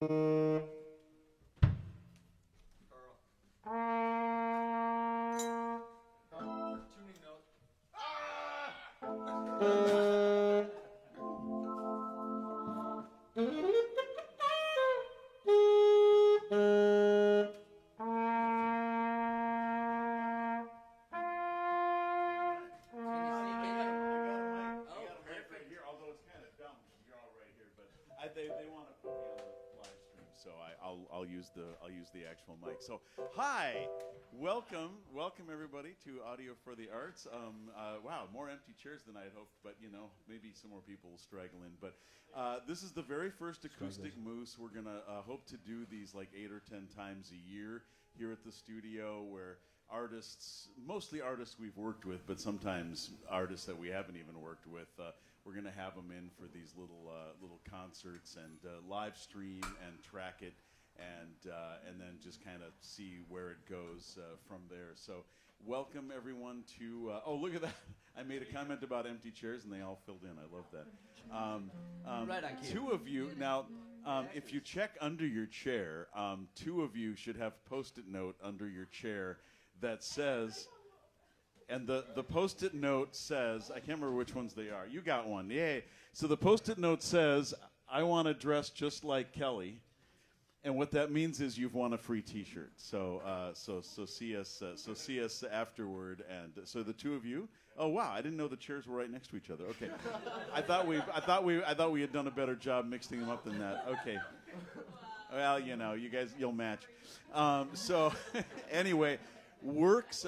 Tuning note. They want to put me on the live stream, so I'll use the actual mic. So hi, welcome everybody to Audio for the Arts. Wow, more empty chairs than I had hoped, but maybe some more people will straggle in. But this is the very first Acoustic Moose. We're gonna hope to do these like 8 or 10 times a year here at the studio, where artists, mostly artists we've worked with, but sometimes artists that we haven't even worked with. We're going to have them in for these little concerts and live stream and track it, and then just kind of see where it goes from there. So welcome everyone to. Oh, look at that! I made a comment about empty chairs, and they all filled in. I love that. Right on cue. Two of you now. If you check under your chair, two of you should have Post-it note under your chair that says. And the Post-it note says, I can't remember which ones they are. You got one, yay. So the Post-it note says, I want to dress just like Kelly. And what that means is you've won a free T-shirt. So see us afterward. And so the two of you. Oh wow, I didn't know the chairs were right next to each other. Okay, I thought we had done a better job mixing them up than that. Okay. Well, you guys, you'll match. So anyway. Wurk's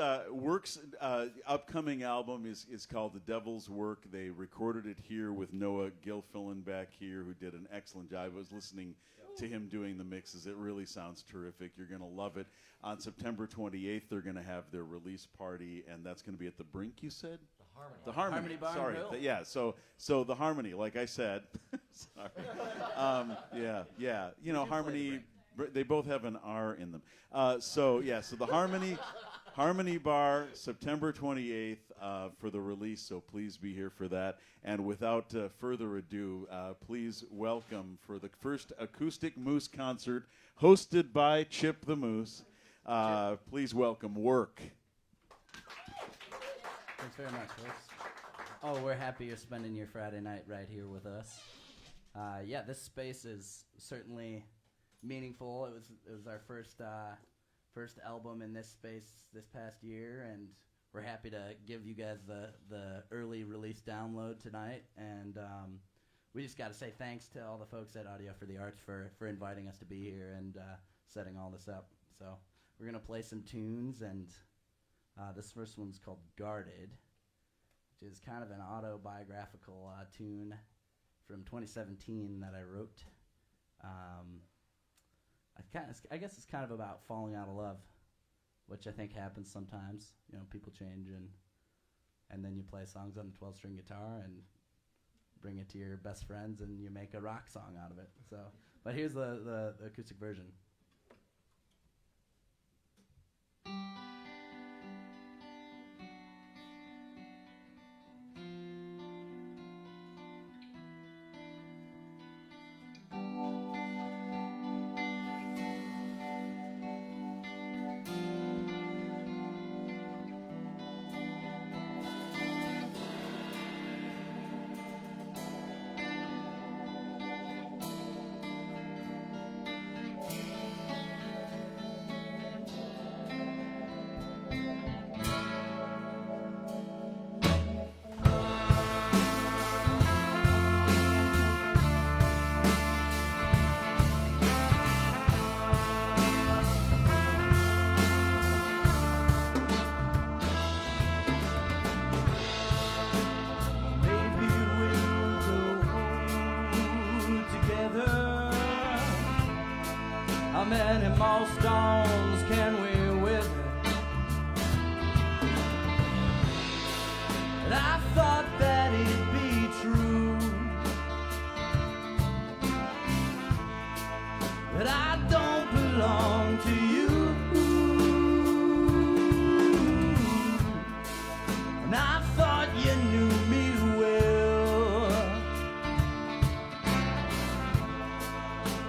upcoming album is called The Devil's Work. They recorded it here with Noah Gilfillan back here, who did an excellent job. I was listening to him doing the mixes. It really sounds terrific. You're going to love it. On September 28th, they're going to have their release party, and that's going to be at the Brink, you said? The Harmony. Bar Sorry. Hill. Yeah, so the Harmony, like I said. Sorry. Yeah. Harmony... They both have an R in them. So the Harmony Bar, September 28th for the release, so please be here for that. And without further ado, please welcome for the first Acoustic Moose concert hosted by Chip the Moose. Please welcome Wurk. Thanks very much, folks. Oh, we're happy you're spending your Friday night right here with us. This space is certainly meaningful. It was our first album in this space this past year, and we're happy to give you guys the early release download tonight. And we just got to say thanks to all the folks at Audio for the Arts for inviting us to be here and setting all this up. So we're gonna play some tunes, and this first one's called Guarded, which is kind of an autobiographical tune from 2017 that I wrote. I guess it's kind of about falling out of love, which I think happens sometimes. People change, and then you play songs on a 12-string guitar and bring it to your best friends, and you make a rock song out of it. So, but here's the acoustic version. How many more storms can we weather? And I thought that it'd be true, but I don't belong to you. And I thought you knew me well,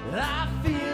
but I feel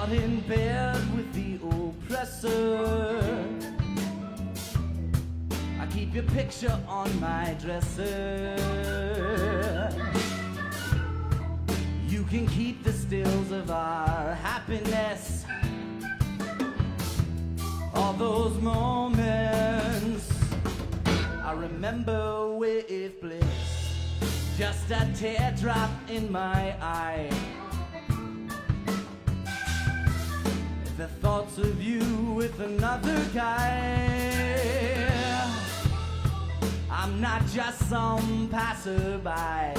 Caught in bed with the oppressor. I keep your picture on my dresser. You can keep the stills of our happiness. All those moments I remember with bliss. Just a teardrop in my eye. The thoughts of you with another guy. I'm not just some passerby.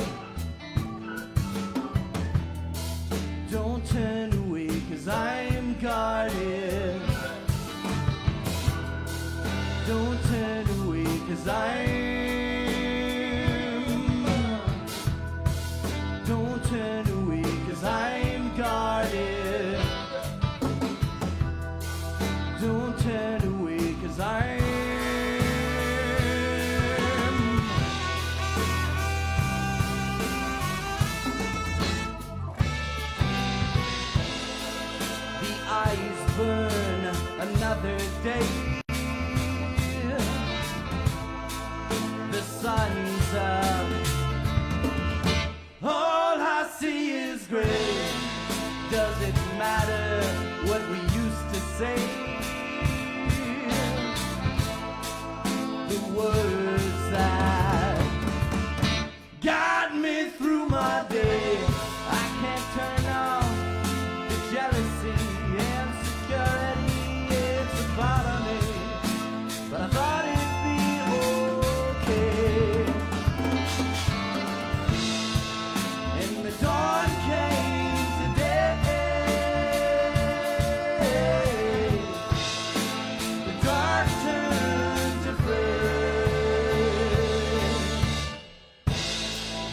Don't turn away, 'cause I'm guarded. Don't turn away, 'cause don't turn away, 'cause I'm guarded. Don't turn away, 'cause the eyes burn another day. The sun's up. All I see is gray. Does it matter what we used to say? The words that guide me through my day. I can't turn off the jealousy and security. It's a part of me, but I thought it'd be okay. And the dawn came today. The dark turned to gray.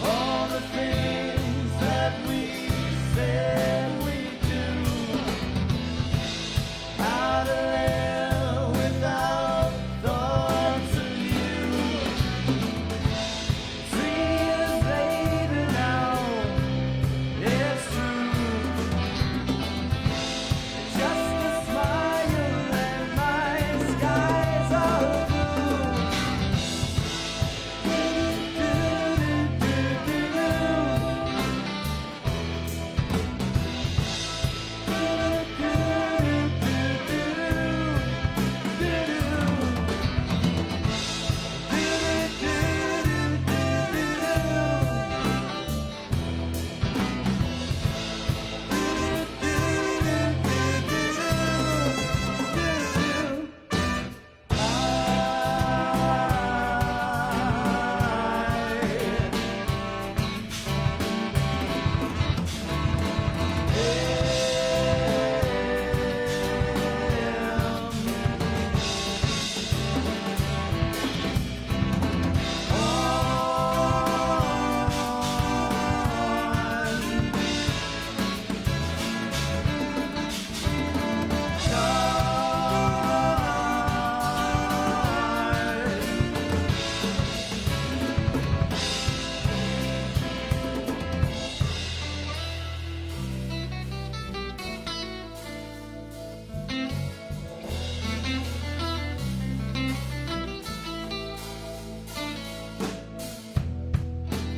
All the things that we said we'd do. How to live without thoughts of you. 3 years later now, it's true. Just a smile and my skies are blue.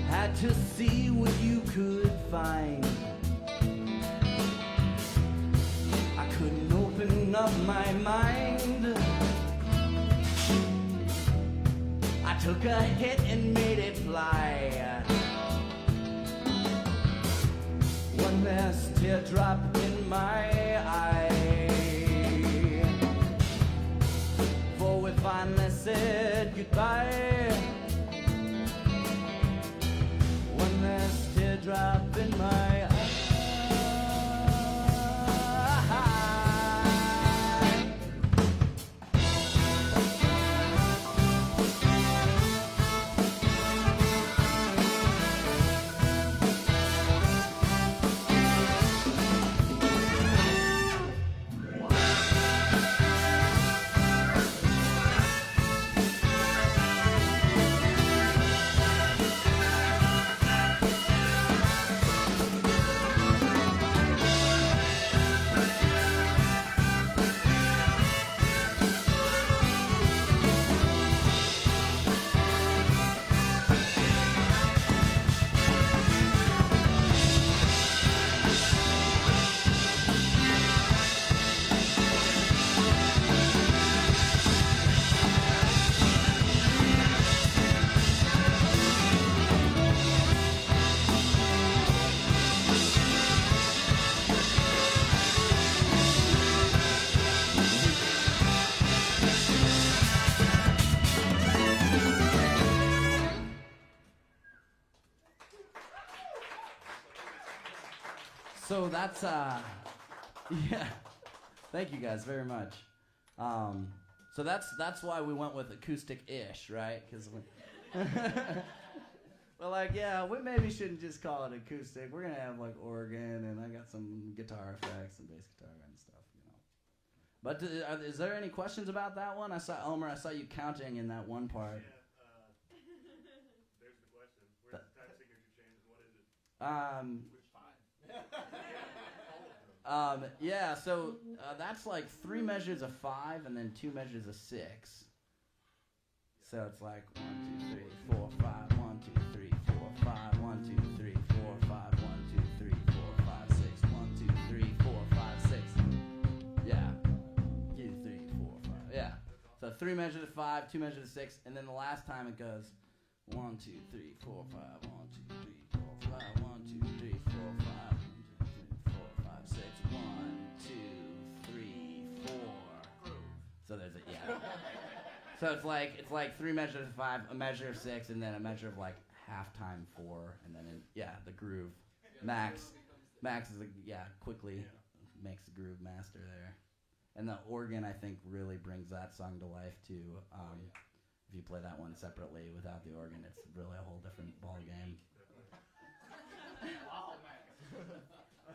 Had to see what you could find. I couldn't open up my mind. I took a hit and made it fly. One last teardrop in my eye. For we finally said goodbye. One last teardrop in my eye. So that's yeah. Thank you guys very much. So that's why we went with acoustic-ish, right? Because we're like, yeah, we maybe shouldn't just call it acoustic. We're gonna have like organ, and I got some guitar effects and bass guitar and stuff, you know. But is there any questions about that one? I saw Elmer. I saw you counting in that one part. Yeah, there's the question. Where's the time signature change, and what is it? Which five? Yeah, so that's like 3 measures of 5 and then 2 measures of 6. So it's like 1, 2, 3, 4, 5, 1, 2, 3, 4, 5, 1, 2, 3, 4, 5, 1, 2, 3, 4, 5, 6, 1, 2, 3, 4, 5, 6. Yeah. 2, 3, 4, 5. Yeah. So 3 measures of 5, 2 measures of 6, and then the last time it goes 1, 2, 3, 4, 5, 1, 2, 3, 4, 5, 1, 2, 3, 4, 5. 6, 1, 2, 3, 4. So there's a So it's like 3 measures of 5, a measure of 6, and then a measure of like halftime 4, and then the groove. Max is quickly makes the groove master there, and the organ I think really brings that song to life too. If you play that one separately without the organ, it's really a whole different ball game.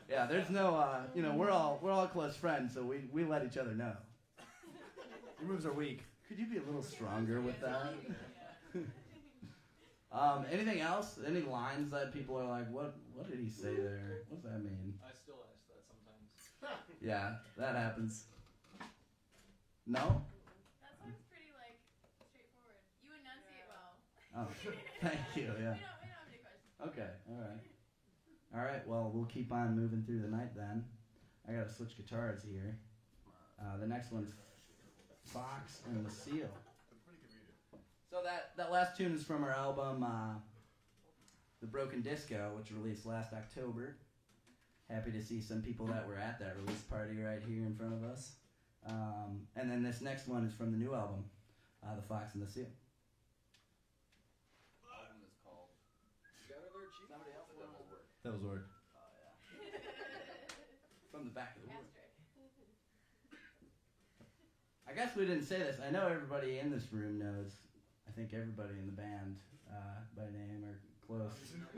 Yeah, there's no, we're all close friends, so we let each other know. Your moves are weak. Could you be a little stronger with that? Anything else? Any lines that people are like, what did he say there? What does that mean? I still ask that sometimes. Yeah, that happens. No? That song's pretty, straightforward. You enunciate well. Oh, thank you, yeah. We don't have any questions. Okay, all right, well, we'll keep on moving through the night then. I gotta switch guitars here. The next one's Fox and the Seal. So that last tune is from our album, The Broken Disco, which released last October. Happy to see some people that were at that release party right here in front of us. And then this next one is from the new album, The Fox and the Seal. That was Wurk. Oh, yeah. From the back of the Wurk. I guess we didn't say this. I know everybody in this room knows. I think everybody in the band by name or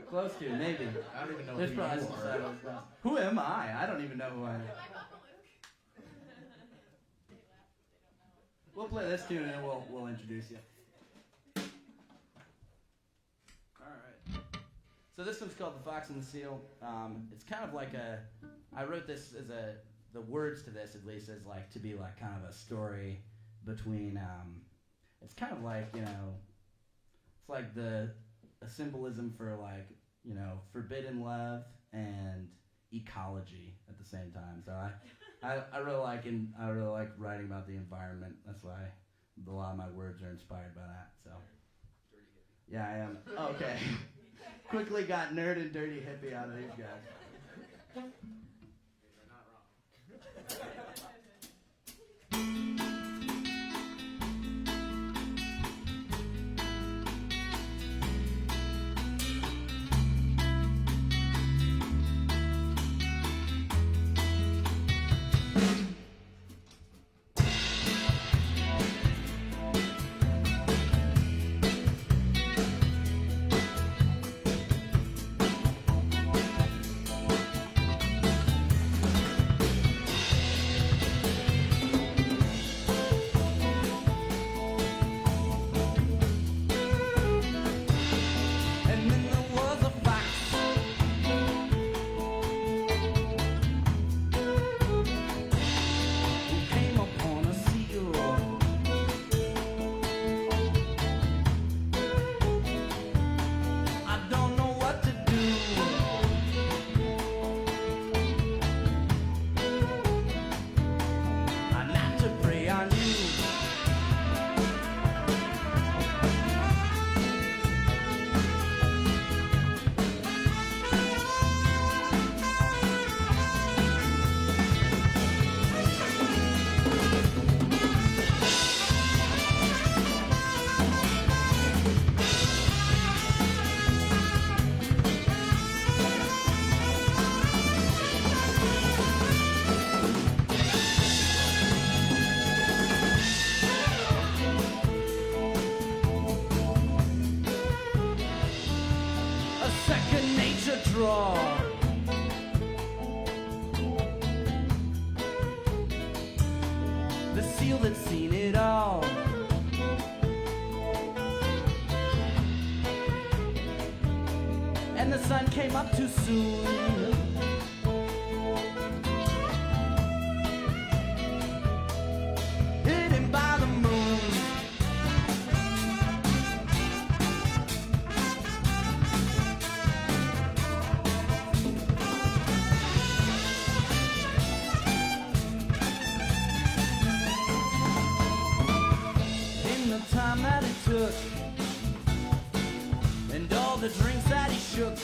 close to, maybe. I don't even know There's who probably you some are. silence. Who am I? I don't even know who I am. Am I Papa Luke? They laugh, but they don't know. We'll play this tune and then we'll introduce you. All right. So this one's called The Fox and the Seal. It's kind of like I wrote this as the words to this at least as like to be like kind of a story between, it's kind of like, it's like a symbolism for like, forbidden love and ecology at the same time. So I really like writing about the environment. That's why a lot of my words are inspired by that. So yeah, I am. Okay. Quickly got nerd and dirty hippie out of these guys. You're not wrong. came up too soon. Hidden by the moon. In the time that it took, and all the drinks that he shook,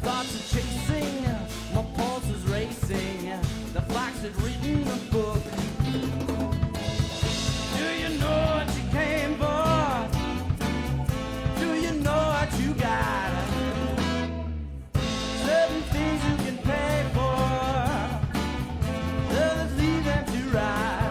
thoughts are chasing, my pulse is racing, the fox had written a book. Do you know what you came for? Do you know what you got? Certain things you can pay for, others leave them to ride.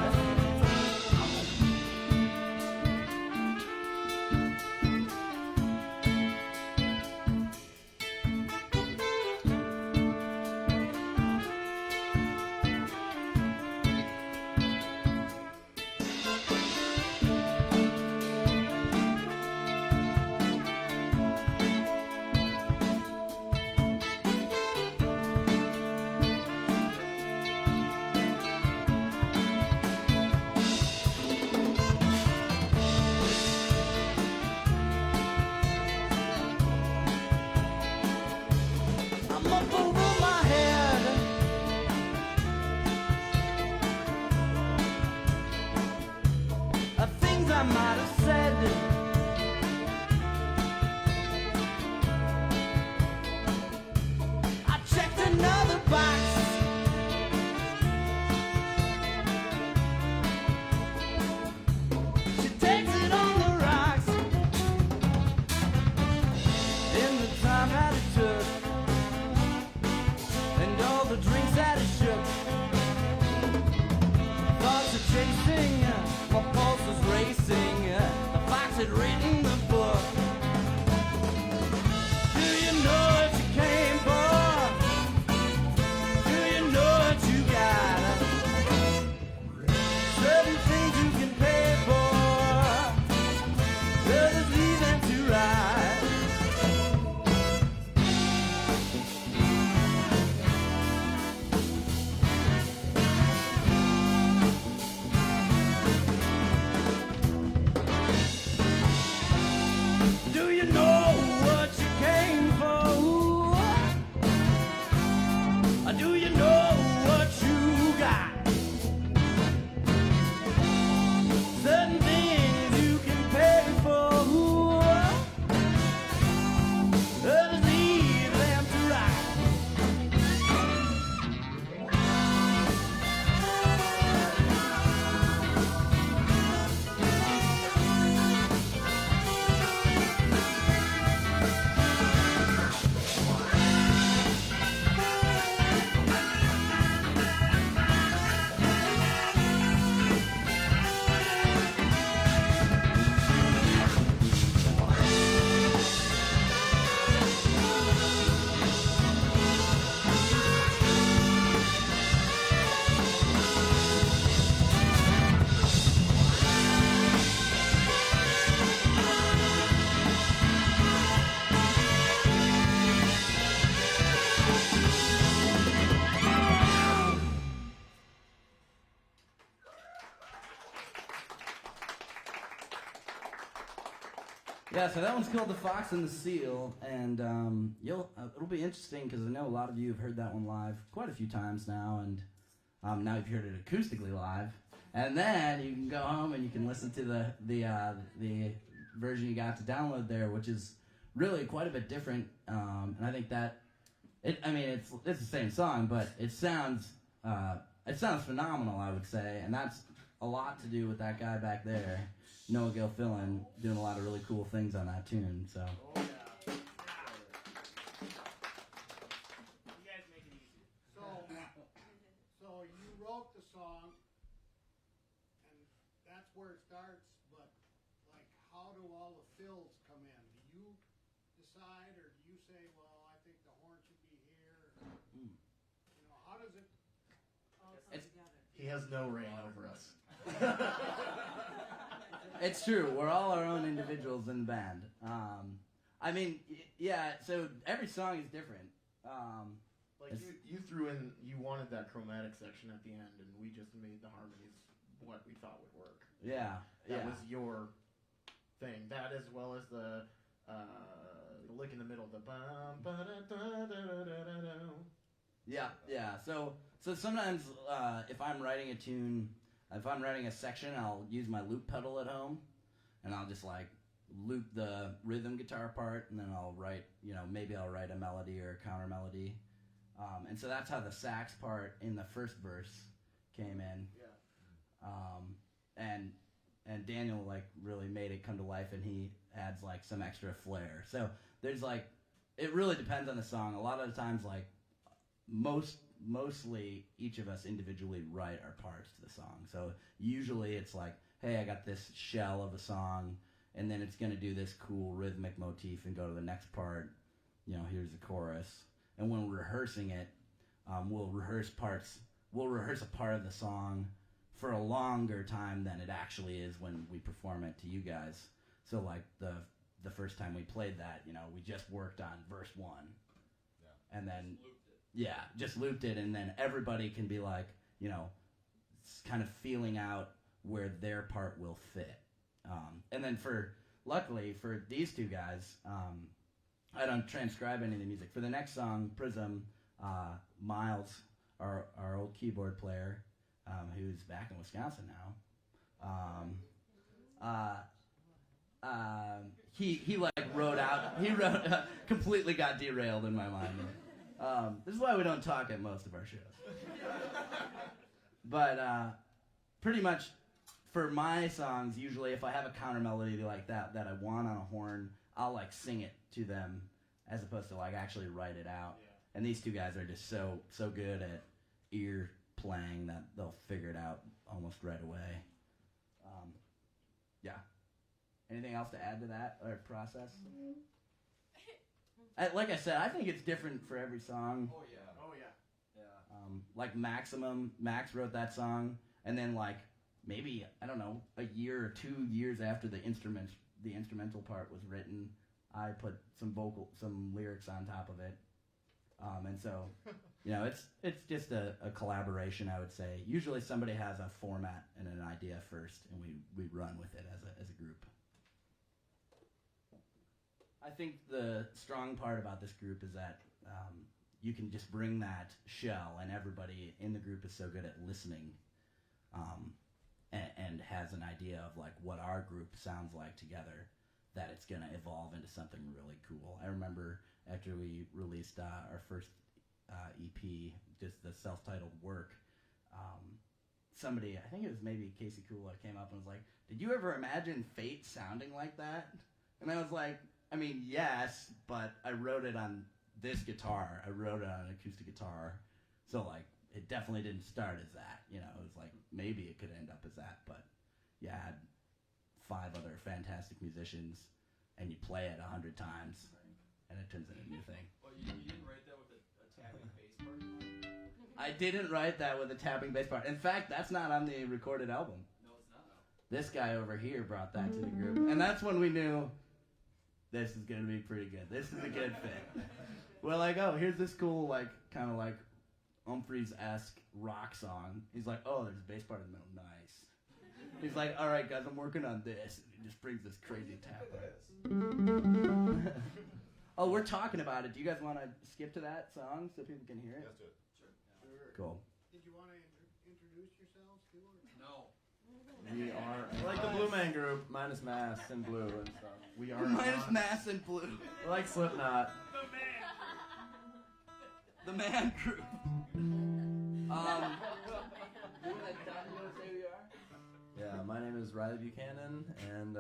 I'm up over my head. Things I might have said. I checked another box. She takes it on the rocks. In the time that it took, and all the drinks that it shook, thoughts are chasing, my pulse is racing, the fox had written the book. Do you know what you came for? Do you know what you got? Certain things you can pay for, others leave them to ride. Do you know what you came for? Do you know what you got? Certain things you can pay for, others leave them to ride. Yeah, so that one's called The Fox and the Seal, and it'll be interesting because I know a lot of you have heard that one live quite a few times now, and now you've heard it acoustically live, and then you can go home and you can listen to the version you got to download there, which is really quite a bit different, and I think that it's the same song, but it sounds phenomenal, I would say, and that's a lot to do with that guy back there, Noah Gilfillan, doing a lot of really cool things on that tune. So. Oh, yeah. You guys make it easy. So you wrote the song, and that's where it starts, but, like, how do all the fills come in? Do you decide, or do you say, well, I think the horn should be here? You know, how does it... He has no reign over us. It's true. We're all our own individuals in the band. I mean, yeah. So every song is different. Like you threw in, you wanted that chromatic section at the end, and we just made the harmonies what we thought would work. Yeah, That was your thing. That as well as the lick in the middle, the bum ba da da da da da. Yeah. So sometimes if I'm writing a tune, if I'm writing a section, I'll use my loop pedal at home, and I'll just like loop the rhythm guitar part, and then I'll write, maybe I'll write a melody or a counter melody. And so that's how the sax part in the first verse came in. Yeah. And Daniel like really made it come to life, and he adds like some extra flair. So there's like, it really depends on the song. A lot of the times, like mostly each of us individually write our parts to the song. So usually it's like, hey, I got this shell of a song, and then it's gonna do this cool rhythmic motif and go to the next part. Here's the chorus. And when we're rehearsing it, we'll rehearse a part of the song for a longer time than it actually is when we perform it to you guys. So like the first time we played that, we just worked on verse 1. Yeah. And then just looped it, and then everybody can be like, kind of feeling out where their part will fit. And then luckily for these two guys, I don't transcribe any of the music. For the next song, Prism, Miles, our old keyboard player, who's back in Wisconsin now, he like wrote completely got derailed in my mind. This is why we don't talk at most of our shows. But pretty much for my songs, usually if I have a counter melody like that I want on a horn, I'll like sing it to them as opposed to like actually write it out. Yeah. And these two guys are just so good at ear playing that they'll figure it out almost right away. Yeah. Anything else to add to that or process? Like I said, I think it's different for every song. Oh yeah. Like Max wrote that song, and then like maybe, I don't know, a year or 2 years after the instrumental part was written, I put some lyrics on top of it. And so, it's just a collaboration, I would say. Usually somebody has a format and an idea first, and we run with it as a group. I think the strong part about this group is that you can just bring that shell, and everybody in the group is so good at listening, and has an idea of like what our group sounds like together, that it's gonna evolve into something really cool. I remember after we released our first EP, just the self-titled Wurk, somebody, I think it was maybe Casey Kula, came up and was like, "Did you ever imagine Fate sounding like that?" And I was like, I mean, yes, but I wrote it on this guitar. I wrote it on an acoustic guitar. So, like, it definitely didn't start as that. It was like, maybe it could end up as that. But you had 5 other fantastic musicians, and you play it 100 times, and it turns into a new thing. Well, you didn't write that with a tapping bass part? I didn't write that with a tapping bass part. In fact, that's not on the recorded album. No, it's not. This guy over here brought that to the group. And that's when we knew this is going to be pretty good. This is a good fit. We're like, oh, here's this cool, like, kind of like Umphrey's-esque rock song. He's like, oh, there's a bass part in the middle. Nice. He's like, all right, guys, I'm working on this. And he just brings this crazy tap in. Oh, we're talking about it. Do you guys want to skip to that song so people can hear it? Let's do it. Sure. Cool. Did you want to introduce yourselves too? Or? No. We are We're like the Blue Man Group, minus Mass and Blue and stuff. We are Minus Mass and Blue. We're like Slipknot. The Man Group. You want to say who you are? Yeah, my name is Riley Buchanan, and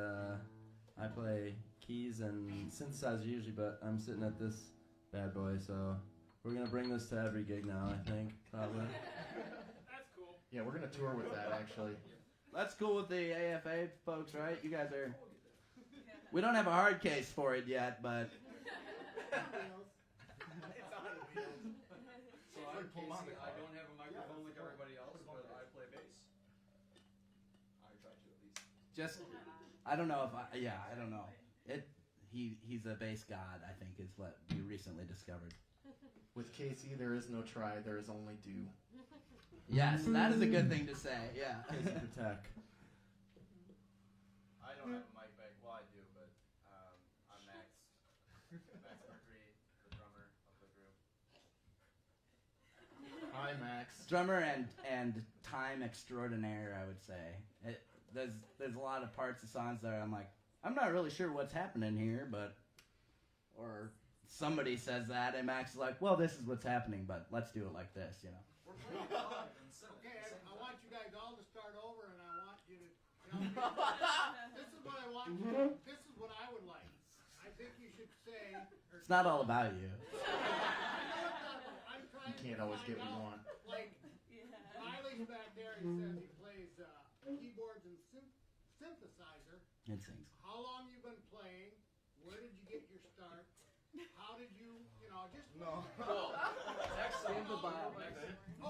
I play keys and synthesizer usually, but I'm sitting at this bad boy, so we're gonna bring this to every gig now, I think, probably. That's cool. Yeah, we're gonna tour with that actually. That's cool with the AFA folks, right? You guys are... We don't have a hard case for it yet, but... So I'm Casey. I don't have a microphone like everybody else, but I play bass. I try to at least. Just... I don't know if I... Yeah, I don't know. he's a bass god, I think, is what we recently discovered. With Casey, there is no try, there is only do. Yes, that is a good thing to say, yeah. Casey the tech. I don't have a mic bag. Well, I do, but I'm Max. Max Umphrey, the drummer of the group. Hi, Max. Drummer and time extraordinaire, I would say. There's a lot of parts of songs that I'm like, I'm not really sure what's happening here, but... Or somebody says that, and Max is like, well, this is what's happening, but let's do it like this, you know. We're playing prog and simple. Okay, I want you guys all to start over, and I want you to tell me. This is what I want you to, this is what I would like. I think you should say... It's not all about you. I'm trying You can't always get what you want. Like, Riley's back there, he says he plays keyboards and synthesizer. It sings. How long you been playing? Where did you get your start? How did you, just... No. Cool. Next song.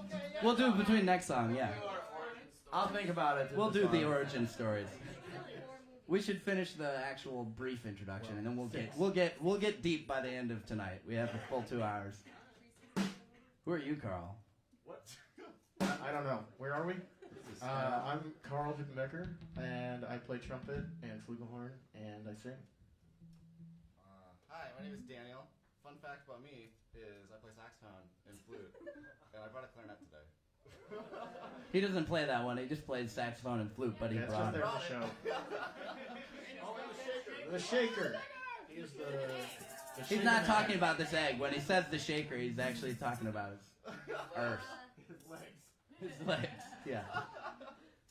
Okay, yeah. We'll do it between next song, yeah. I'll think about it. We'll do the origin stories. We should finish the actual brief introduction, and then we'll get deep by the end of tonight. We have a full 2 hours. Who are you, Carl? What? I don't know. Where are we? I'm Carl Hickenbecker, and I play trumpet and flugelhorn, and I sing. Hi, my name is Daniel. Fun fact about me is I play saxophone and flute, and I brought a clarinet today. He doesn't play that one. He just plays saxophone and flute, but he Yeah, it's brought just it. there for show. The shaker. He is the He's not talking about this egg. When he says the shaker, he's actually talking about his earth. His legs. His legs, yeah.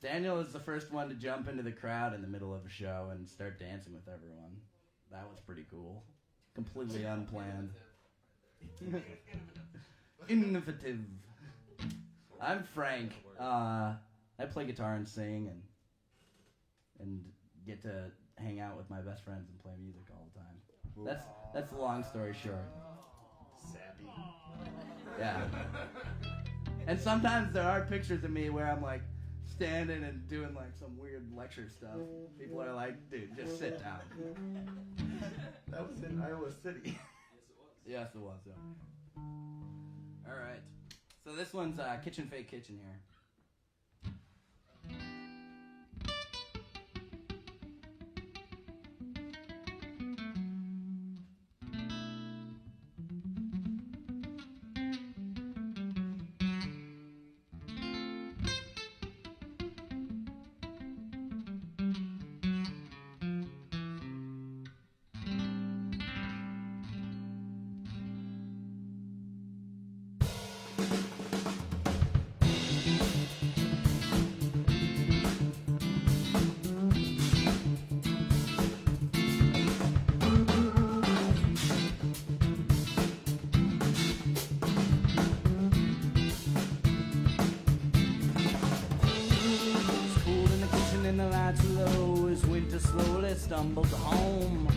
Daniel is the first one to jump into the crowd in the middle of a show and start dancing with everyone. That was pretty cool. Completely unplanned. Innovative. I'm Frank. I play guitar and sing and get to hang out with my best friends and play music all the time. That's the long story short. Sappy. Yeah. And sometimes there are pictures of me where I'm like standing and doing like some weird lecture stuff. People are like, dude, just sit down. That was in Iowa City. Yes, it was. Yeah. All right. So this one's Kitchen Fake Kitchen here. Stumbled home.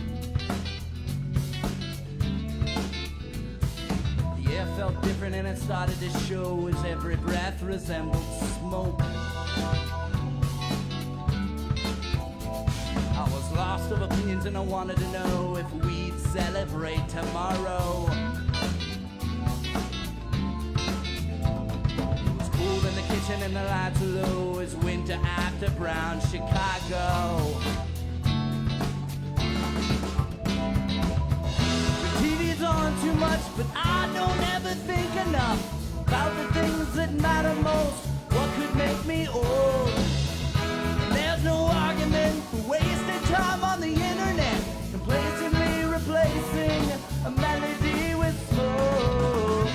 The air felt different and it started to show as every breath resembled smoke. I was lost of opinions and I wanted to know if we'd celebrate tomorrow. It was cold in the kitchen and the lights low as winter after brown Chicago. On too much, but I don't ever think enough about the things that matter most. What could make me old? And there's no argument for wasting time on the internet, complacently replacing a melody with smoke.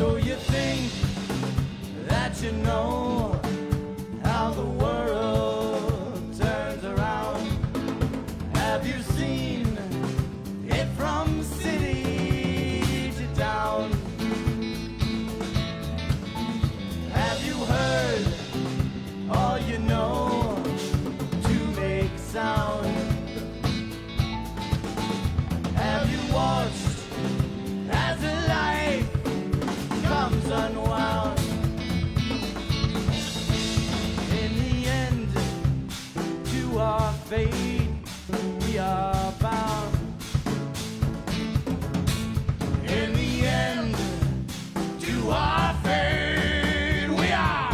So you think that you know how the world turns around? Have you seen it from city to town? Have you heard all you know to make sound? Have you watched as a life comes unwound? In the end, to our fate we are bound. In the end, to our fate we are.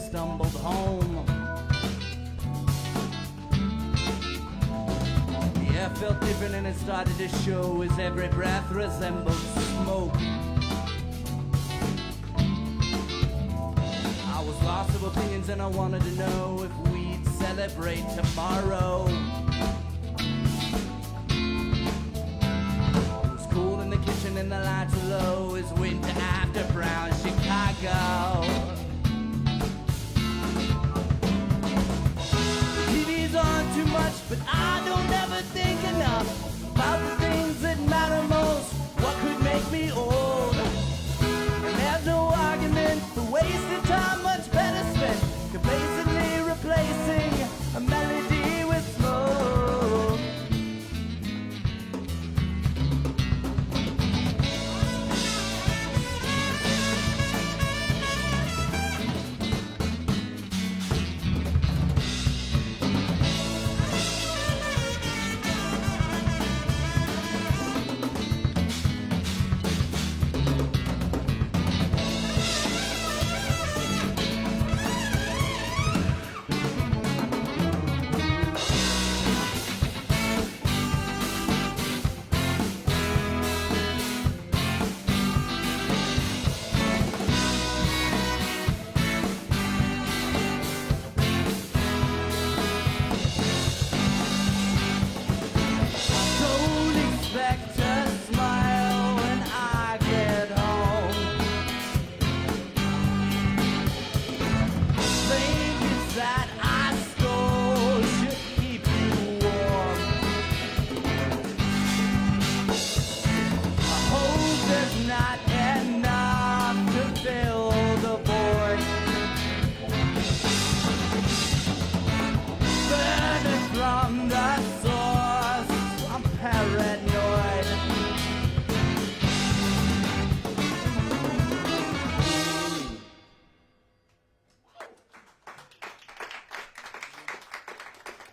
stumbled home. The air felt different and it started to show as every breath resembled smoke. I was lost of opinions and I wanted to know if we'd celebrate tomorrow. It was cool in the kitchen and the lights were low as winter after brown Chicago.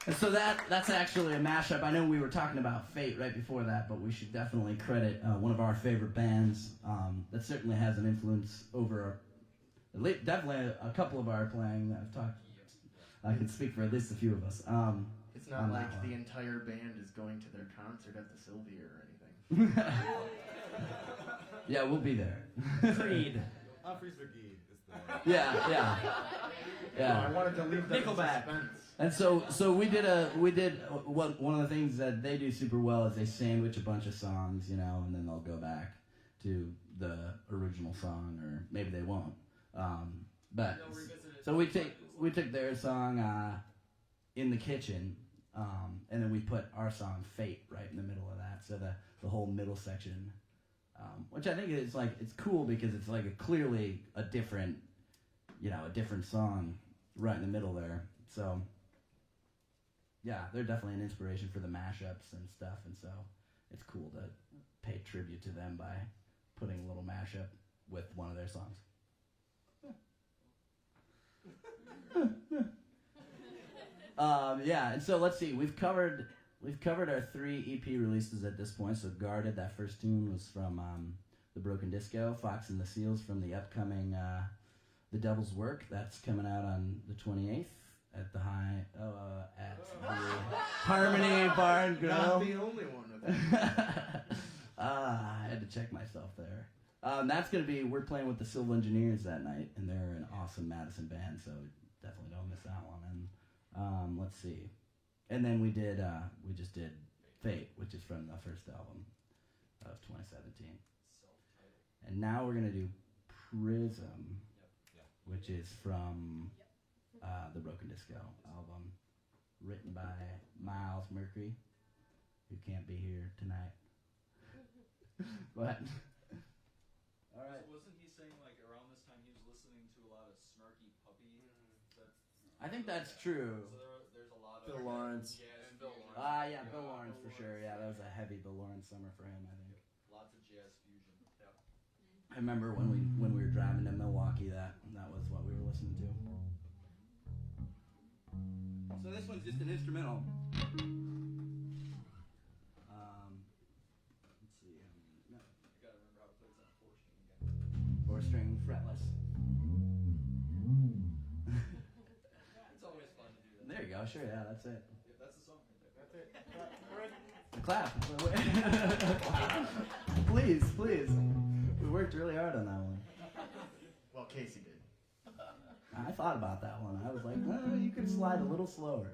And so that's actually a mashup. I know we were talking about Fate right before that, but we should definitely credit one of our favorite bands that certainly has an influence over definitely a couple of our playing. I can speak for at least a few of us. It's not like the entire band is going to their concert at the Sylvia or anything. Yeah, we'll be there. Creed. Umphrey's McGee is the Yeah. I wanted to leave that in suspense. And so we did one of the things that they do super well is they sandwich a bunch of songs, you know, and then they'll go back to the original song, or maybe they won't. But so we took their song In the Kitchen, and then we put our song Fate right in the middle of that. So the whole middle section, which I think is like it's cool because it's like clearly a different song right in the middle there. So. Yeah, they're definitely an inspiration for the mashups and stuff, and so it's cool to pay tribute to them by putting a little mashup with one of their songs. Yeah, and so let's see. We've covered our 3 EP releases at this point. So Guarded, that first tune was from the Broken Disco. Fox and the Seals from the upcoming The Devil's Work. That's coming out on the 28th. At the Harmony Bar and Grill. Not the only one with that. I had to check myself there. That's gonna be. We're playing with the Silva Engineers that night, and they're an awesome Madison band, so definitely don't miss that one. And let's see, and then we just did Fate, which is from the first album of 2017, and now we're gonna do Prism, which is from. The Broken Disco album, written by Miles Mercury, who can't be here tonight. But all right. So wasn't he saying like around this time he was listening to a lot of Snarky Puppy? I think that's true. So there's a lot of Phil Lawrence. Yeah, and Bill Lawrence. Yeah, Bill Lawrence for sure. Yeah, that was a heavy Bill Lawrence summer for him, I think. Lots of jazz fusion. Yeah. I remember when we were driving to Milwaukee, that was what we were listening to. So this one's just an instrumental. Let's see. No. You gotta remember how to play this on 4-string again. 4-string fretless. It's always fun to do that. There you go. Sure. Yeah, that's it. Yeah, that's the song right there. Clap. Please. We worked really hard on that one. Well, Casey did. I thought about that one. I was like, well, you could slide a little slower.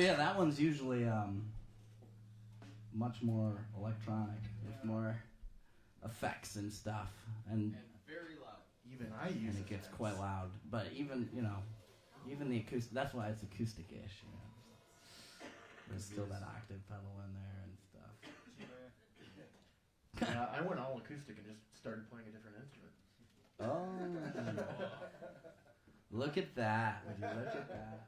yeah, that one's usually much more electronic. There's more effects and stuff, and very loud. Even I use and it gets quite loud. But even the acoustic. That's why it's acoustic-ish. There's still that octave pedal in there and stuff. Yeah, I went all acoustic and just started playing a different instrument. Oh, look at that! Would you look at that?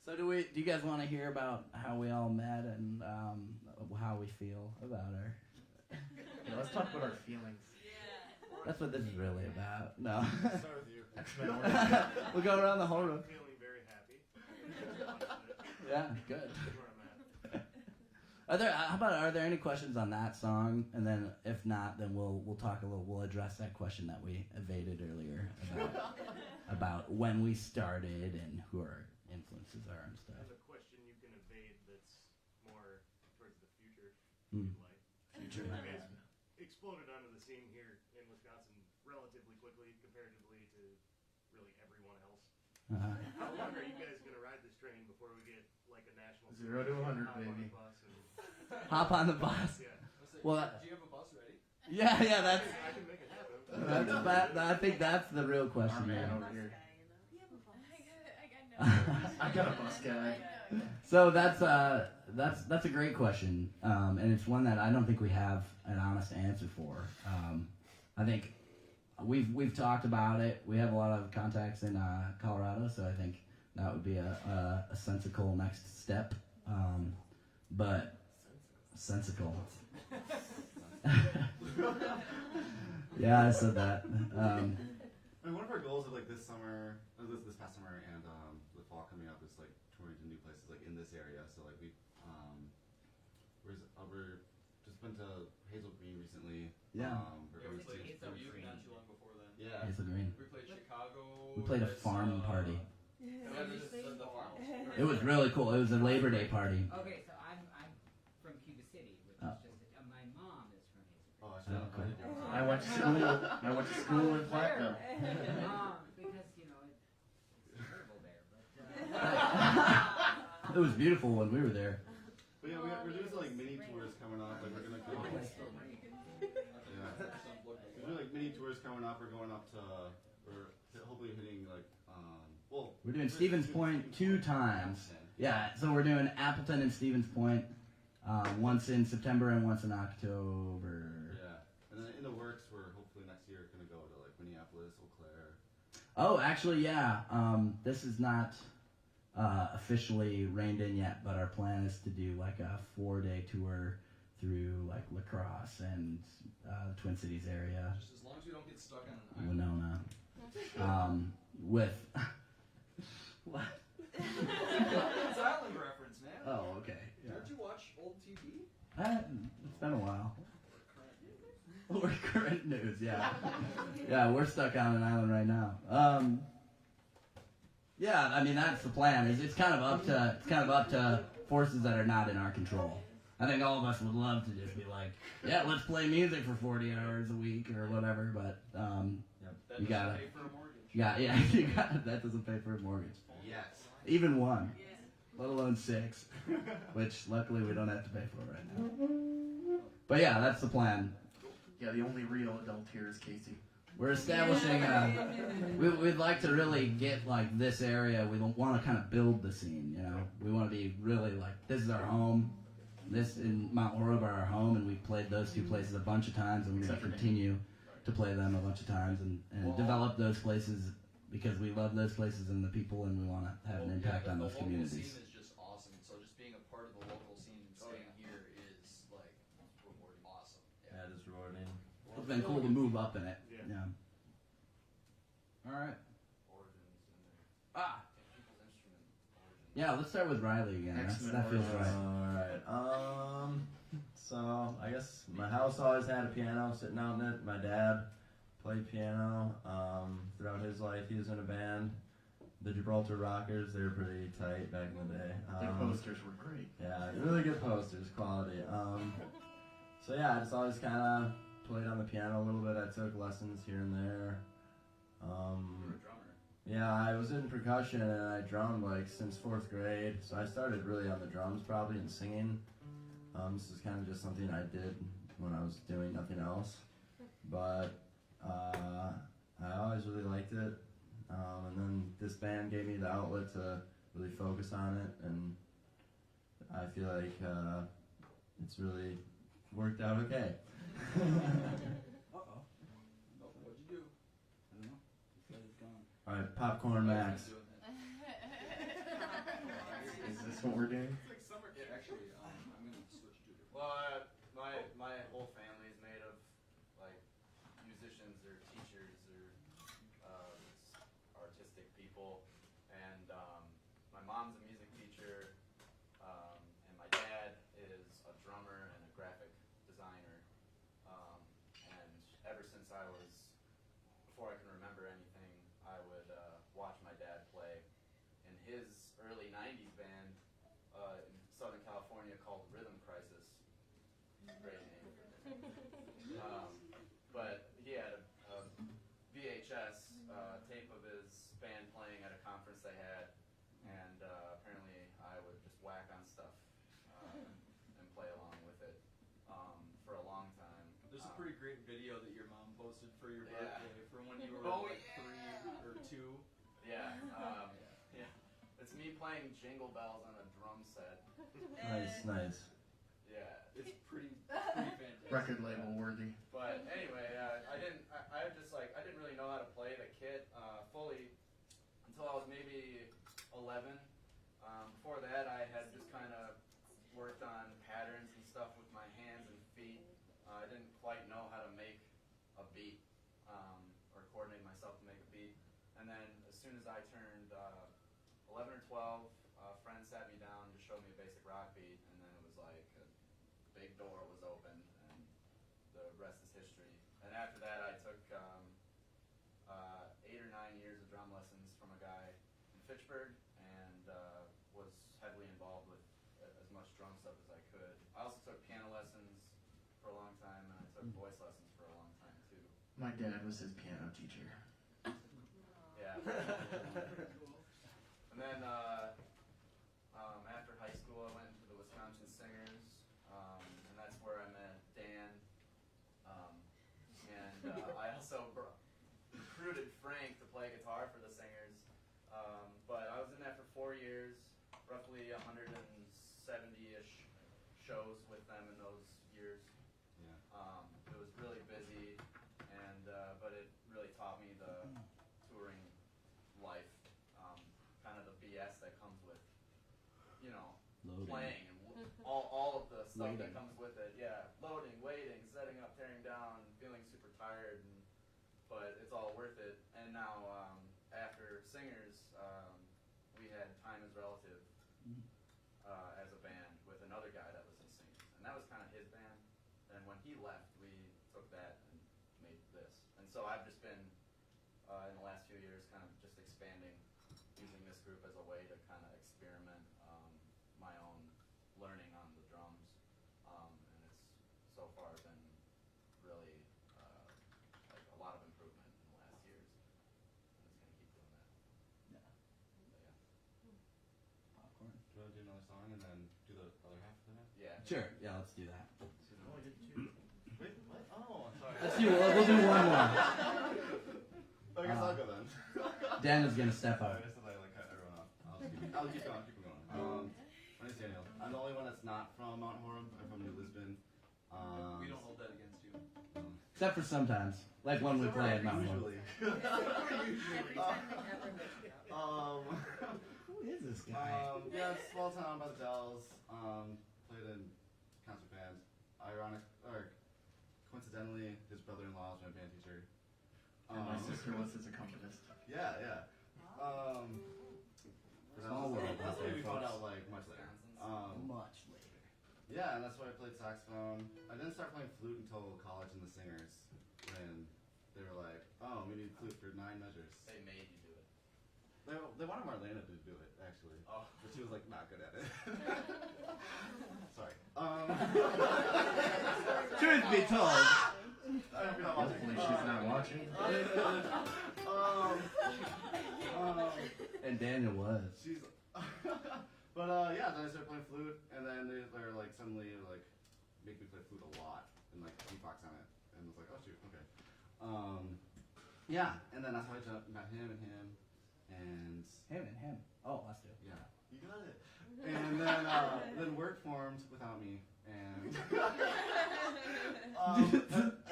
So do you guys want to hear about how we all met and how we feel about her? Yeah, let's talk about our feelings. That's what this is really about. No. Start with you. We'll go around the whole room. Feeling very happy. Yeah, good. That's where I'm at. Are there any questions on that song? And then if not, then we'll talk a little. We'll address that question that we evaded earlier about when we started and who our influences are and stuff. There's a question you can evade that's more towards the future. Hmm. Like, Future. you guys exploded onto the scene here in Wisconsin relatively quickly comparatively to really everyone else. How long are you guys going to ride this train before we get like a national 0 to 100, hop on baby. the bus and- Hop on the bus. Yeah. Well, Do you have a bus ready? yeah, that's. I can make it happen. I think that's the real question. Our man Yeah. over here. I got no. I got a bus guy. So that's a great question, and it's one that I don't think we have an honest answer for. I think we've talked about it. We have a lot of contacts in Colorado, so I think that would be a sensical next step. But sensical. Yeah, I said that. I mean, one of our goals of like this summer, this past summer, and the fall coming up is like touring to new places like in this area. So like we're just been to Hazel Green recently. Yeah. We're Yeah, going we to played Umphrey. AW not too long before then. Yeah. Hazel Green. We played Chicago. We played a this, farm party. Yeah, this is the farm. It was really cool. It was a Labor Day party. Okay, so I'm from Cuba City, which is just my mom is from Hazel. Oh, I should have Okay. I went to school in Platteville. Because it's terrible there, but It was beautiful when we were there. But yeah, we're doing some like mini tours coming up. Like we're gonna go. Yeah. We're doing like mini tours coming up. We're going up to. We're hopefully hitting like. We're doing Stevens Point 2 times. Yeah, so we're doing Appleton and Stevens Point once in September and once in October. Yeah, and then in the works, we're hopefully next year going to go to like Minneapolis, Eau Claire. Oh, actually, yeah. This is not officially reined in yet, but our plan is to do like a 4-day tour through like La Crosse and the Twin Cities area. Just as long as we don't get stuck on an island. Winona. With what? It's island reference, man. Oh, okay. Yeah. Don't you watch old TV? It's been a while. We're current news, yeah. Yeah, we're stuck on an island right now. Yeah, I mean that's the plan. It's kind of up to forces that are not in our control. I think all of us would love to just be like, yeah, let's play music for 40 hours a week or whatever, but That you doesn't gotta. pay for a mortgage. That doesn't pay for a mortgage. Yes. Even one, let alone 6, which luckily we don't have to pay for right now. But yeah, that's the plan. Yeah, the only real adult here is Casey. We're establishing. We'd like to really get like this area. We want to kind of build the scene. We want to be really like this is our home. This in Mount Orab are our home, and we've played those 2 places a bunch of times, and we're going to continue to play them a bunch of times and develop those places because we love those places and the people, and we want to have an impact on those communities. The local scene is just awesome. So just being a part of the local scene and staying here is like rewarding. Awesome. Yeah, it is rewarding. It's been cool to move up in it. Yeah. All right. Origins and people's instrument origins. Yeah, let's start with Riley again. That feels right. Alright, so I guess my house always had a piano sitting out in it. My dad played piano throughout his life. He was in a band, the Gibraltar Rockers. They were pretty tight back in the day. Their posters were great. Yeah, really good posters, quality. So yeah, I just always kind of played on the piano a little bit. I took lessons here and there. You were a drummer. Yeah, I was in percussion and I drummed like since 4th grade. So I started really on the drums probably and singing. This is kind of just something I did when I was doing nothing else. But I always really liked it. And then this band gave me the outlet to really focus on it, and I feel like it's really worked out okay. Uh-oh. What'd you do? I don't know. It's gone. All right, Popcorn Max. Is this what we're doing? It's like summer camp. Actually, I'm gonna switch to different. Well, my whole family is made of like musicians or teachers or artistic people, and my mom's a music teacher, and my dad is a drummer and a graphic designer, and ever since before I can remember anything, I would watch my dad play in his early '90s band in Southern California called Rhythm Crisis. Great name. But he had a VHS tape of his band playing at a conference they had, and apparently I would just whack on stuff and play along with it for a long time. There's a pretty great video that your mom posted for your Yeah. birthday from when you were like 3 or 2. Yeah. Yeah. It's me playing Jingle Bells on a drum set. Nice. Yeah. It's pretty fantastic. Record label worthy. But anyway, I didn't really know how to play the kit fully until I was maybe 11. Before that, I had just kind of worked on patterns and stuff with my hands and feet. I didn't quite know how to make a beat or coordinate myself to make a beat. And then as soon as I turned 11 or 12, a friend sat me down to show me a basic rock beat, and then it was like a big door was open, and the rest is history. And after that, I took 8 or 9 years of drum lessons from a guy in Fitchburg, and was heavily involved with as much drum stuff as I could. I also took piano lessons for a long time, and I took voice lessons for a long time too. My dad was his piano teacher. Yeah. And then after high school, I went to the Wisconsin Singers, and that's where I met Dan. And I also recruited Frank to play guitar for the Singers. But I was in that for 4 years, roughly 170-ish shows with them in those years. Yeah. It was really busy, and but it really taught me the touring life, kind of the BS that comes with, Loading. playing and all of the stuff that Waiting. comes with it. Yeah, loading, waiting, setting up, tearing down, feeling super tired, but it's all worth it. And now after Singers, we had Time is Relative as a band with another guy that was in Singers, and that was kind of his band. And when he left, we took that and made this. And so I've just been in the last few years kind of just expanding, using this group as a way to kind of experiment my own learning on the drums, and it's so far been really like a lot of improvement in the last years, and it's gonna keep doing that. Yeah. But yeah. Popcorn. Do you want to do another song and then do the other half of the night? Yeah. Sure. Yeah, let's do that. Oh, I did two. Wait, what? Oh, I'm sorry. Let's do. We'll do one more. I guess I'll go then. Dan is gonna step Sorry, up. I just said I like cut everyone off. I'll keep going. My name's Daniel. I'm the only one that's not from Mount Horeb. I'm from New Lisbon. We don't hold that against you. Except for sometimes, like when we play at Mount Horeb. Usually. Every time they ever make it up. Who is this guy? Yeah, it's a small town by the Dells. Played in concert band. Coincidentally, his brother-in-law is my band teacher. And my sister was his accompanist. Yeah. Small world out That's what there, we found folks. out like much later. Much later. Yeah, and that's why I played saxophone. I didn't start playing flute until college in the Singers, when they were like, "Oh, we need flute for 9 measures." They made you do it. They wanted Marlena to do it actually, Oh. but she was like not good at it. Sorry. Truth be told. I hope you're not watching. Hopefully she's not watching. Daniel was. She's, but yeah, then I started playing flute, and then they're like suddenly like make me play flute a lot and like beatbox on it, and I was like, oh shoot, okay. Yeah, and then that's how I met him and him. Oh, us two. Yeah, you got it. And then Wurk formed without me, and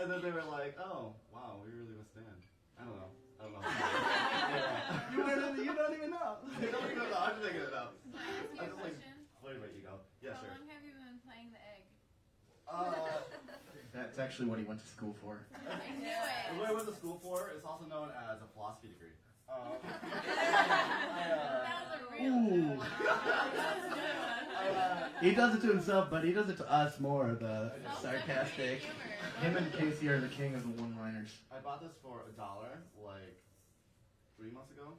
and then they were like, oh wow, we really must stand. I don't know. You don't even know. I don't even know. I'm just making it up. Can I ask you a question? Flirting my ego. Yeah, How sure. long have you been playing the egg? That's actually what he went to school for. I knew it. What I went to school for is also known as a philosophy degree. That was a real He does it to himself, but he does it to us more. The sarcastic. Him and Casey are the king of the one-liners. I bought this for $1 like 4 months ago,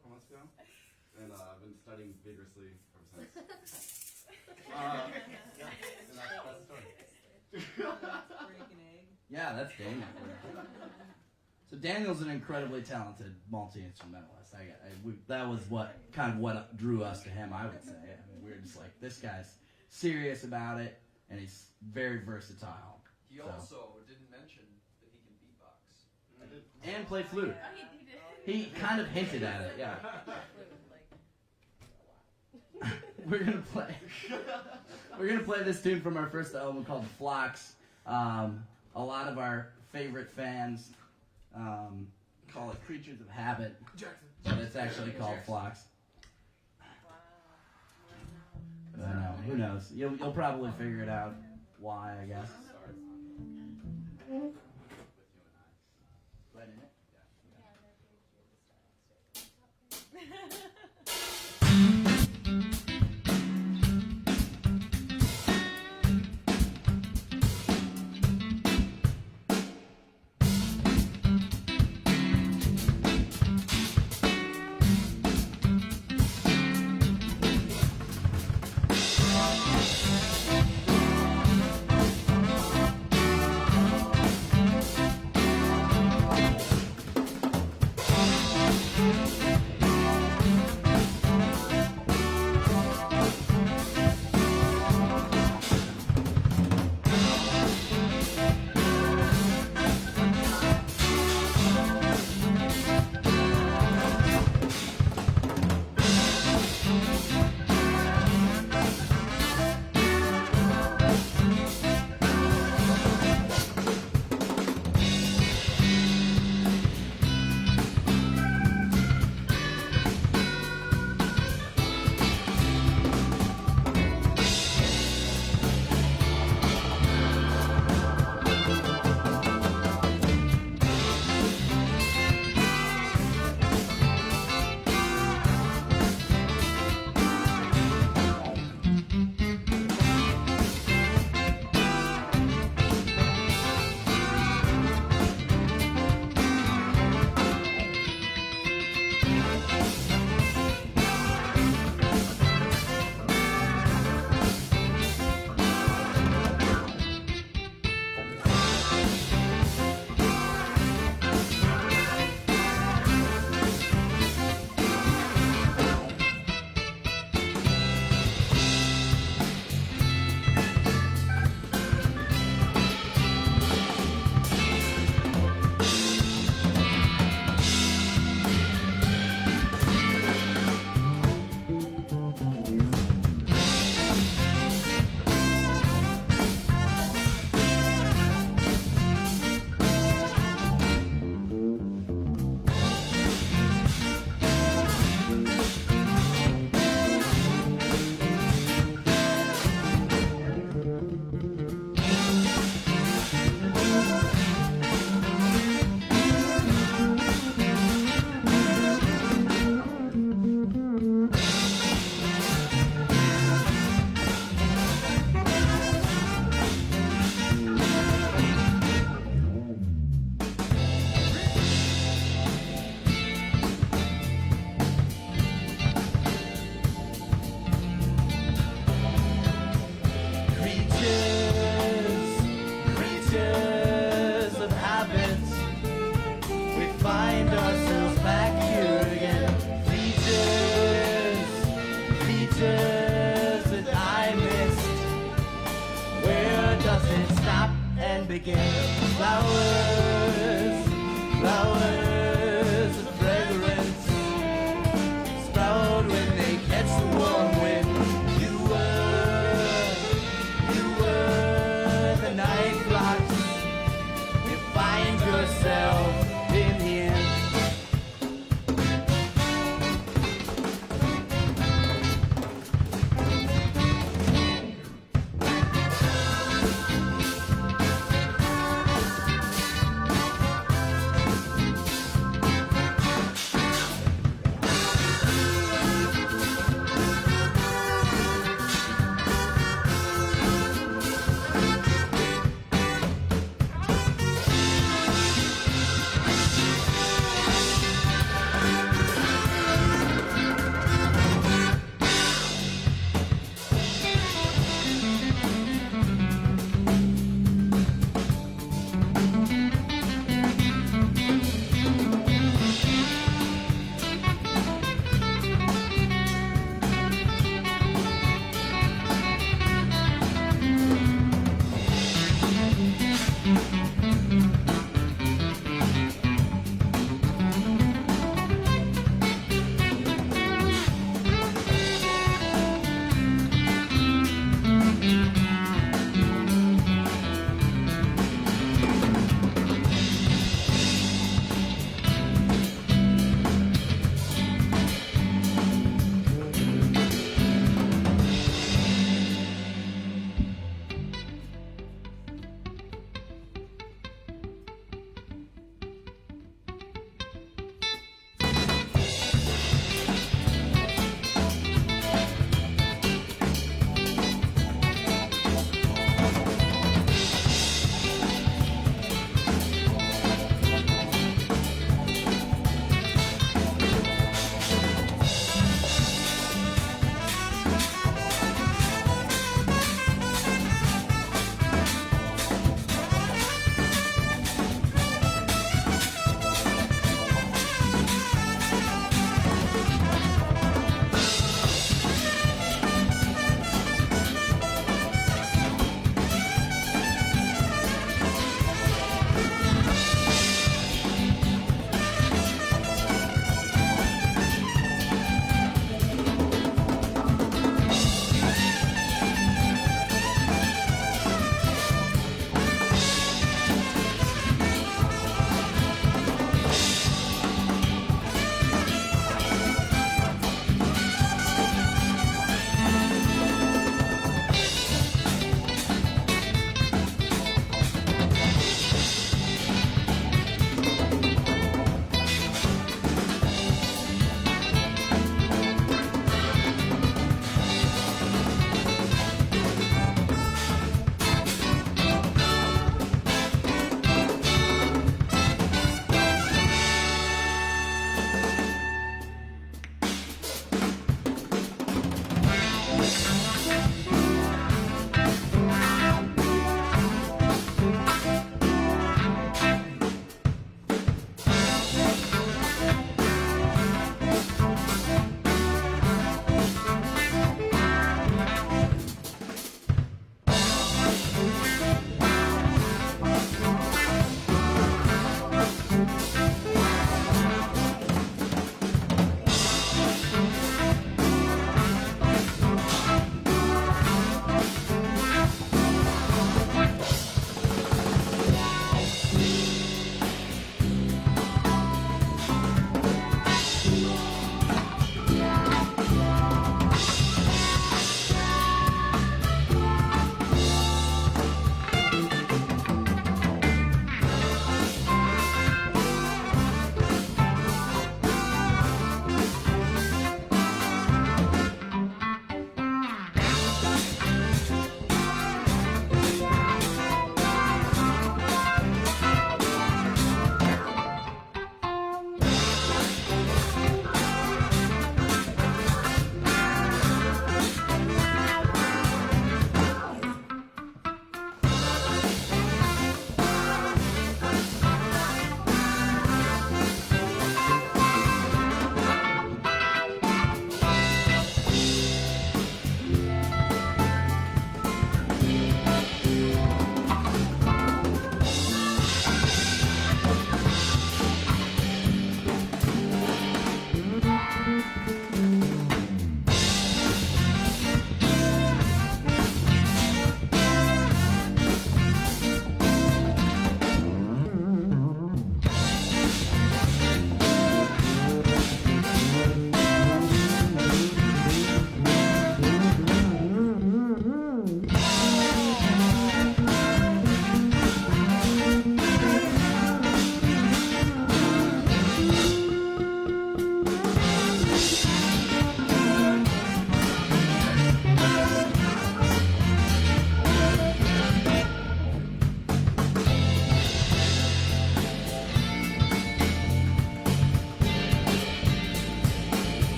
and I've been studying vigorously ever since. Yeah, and that's the story. Yeah, that's Daniel. So Daniel's an incredibly talented multi-instrumentalist. That was what drew us to him, I would say. I mean, we were just like, this guy's serious about it, and he's very versatile. He also didn't mention that he can beatbox. And play flute. Oh, he did. He kind of hinted at it, yeah. We're gonna play this tune from our first album called Flocks. A lot of our favorite fans call it Creatures of Habit, but it's actually called Flocks. I don't know. Who knows? You'll probably figure it out why, I guess. Right in it? Yeah. begin. Flowers, flowers of fragrance sprout when they catch the warm wind. You were the night flocks. You find yourself in the end.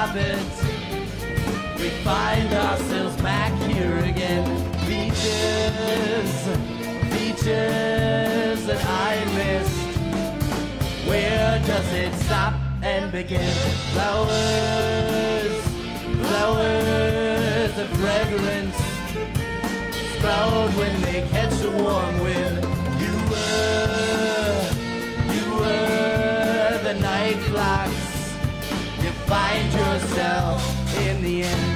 habit, we find ourselves back here again. Beaches, beaches that I missed. Where does it stop and begin? Flowers, flowers of fragrance, sprout when they catch the warm wind. You were the night flocks. You find yourself in the end.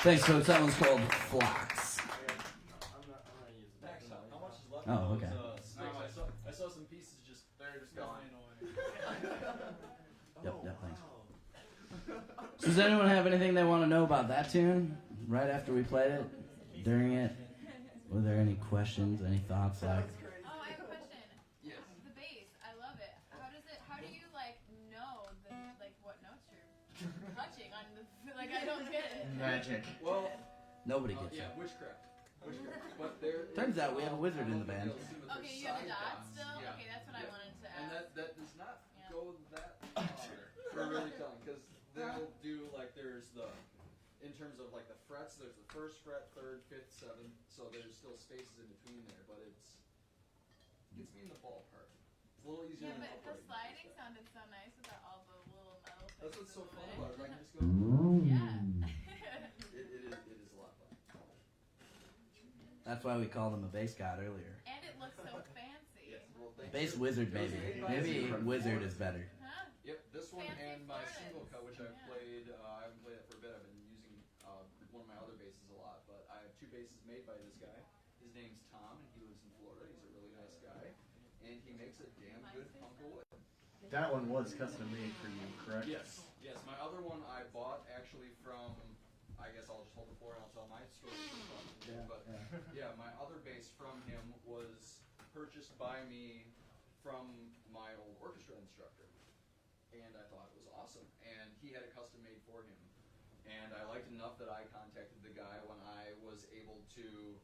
Thanks, folks. That one's called Flocks. How much is left? Oh, okay. I saw some pieces just They're just gone. Yep, thanks. So does anyone have anything they want to know about that tune? Right after we played it? During it? Were there any questions, any thoughts? Like, Oh, I have a question. Yes. The bass, I love it. How do you know what notes you're touching on the, I don't get it. Magic. Well, nobody gets yeah, it. witchcraft. But there. Turns out we have a wizard in the band. Okay, you have the dots still? Yeah. Okay, that's what I wanted to And ask. that does not go that far for really telling, because they'll do there's in terms of the frets, there's the first fret, third, fifth, seventh, so there's still spaces in between there, but gets me in the ballpark. It's a little easier Yeah, than but the upright. sliding sounded so nice without all the little metal That's things what's so in fun the about it. way. I can just go. Yeah. It is a lot of fun. That's why we called him a bass god earlier. And it looks so fancy. Yes, well, thank Bass you. wizard, It was maybe. made by Maybe Zebra wizard Ford. is better. Huh? Yep, this one Fancy and my Floridas. single cut, which I've Yeah. played. I haven't played it for a bit. I've been using one of my other basses a lot, but I have two basses made by this guy. His name's Tom, and he lives in Florida. He's a really nice guy, and he makes a damn good hunk of wood. That one was custom made for you, correct? Yes, yes. My other one I bought actually from. I guess I'll just hold the floor and I'll tell my story. But yeah, my other bass from him was purchased by me from my old orchestra instructor, and I thought it was awesome. And he had it custom made for him, and I liked it enough that I contacted the guy when I was able to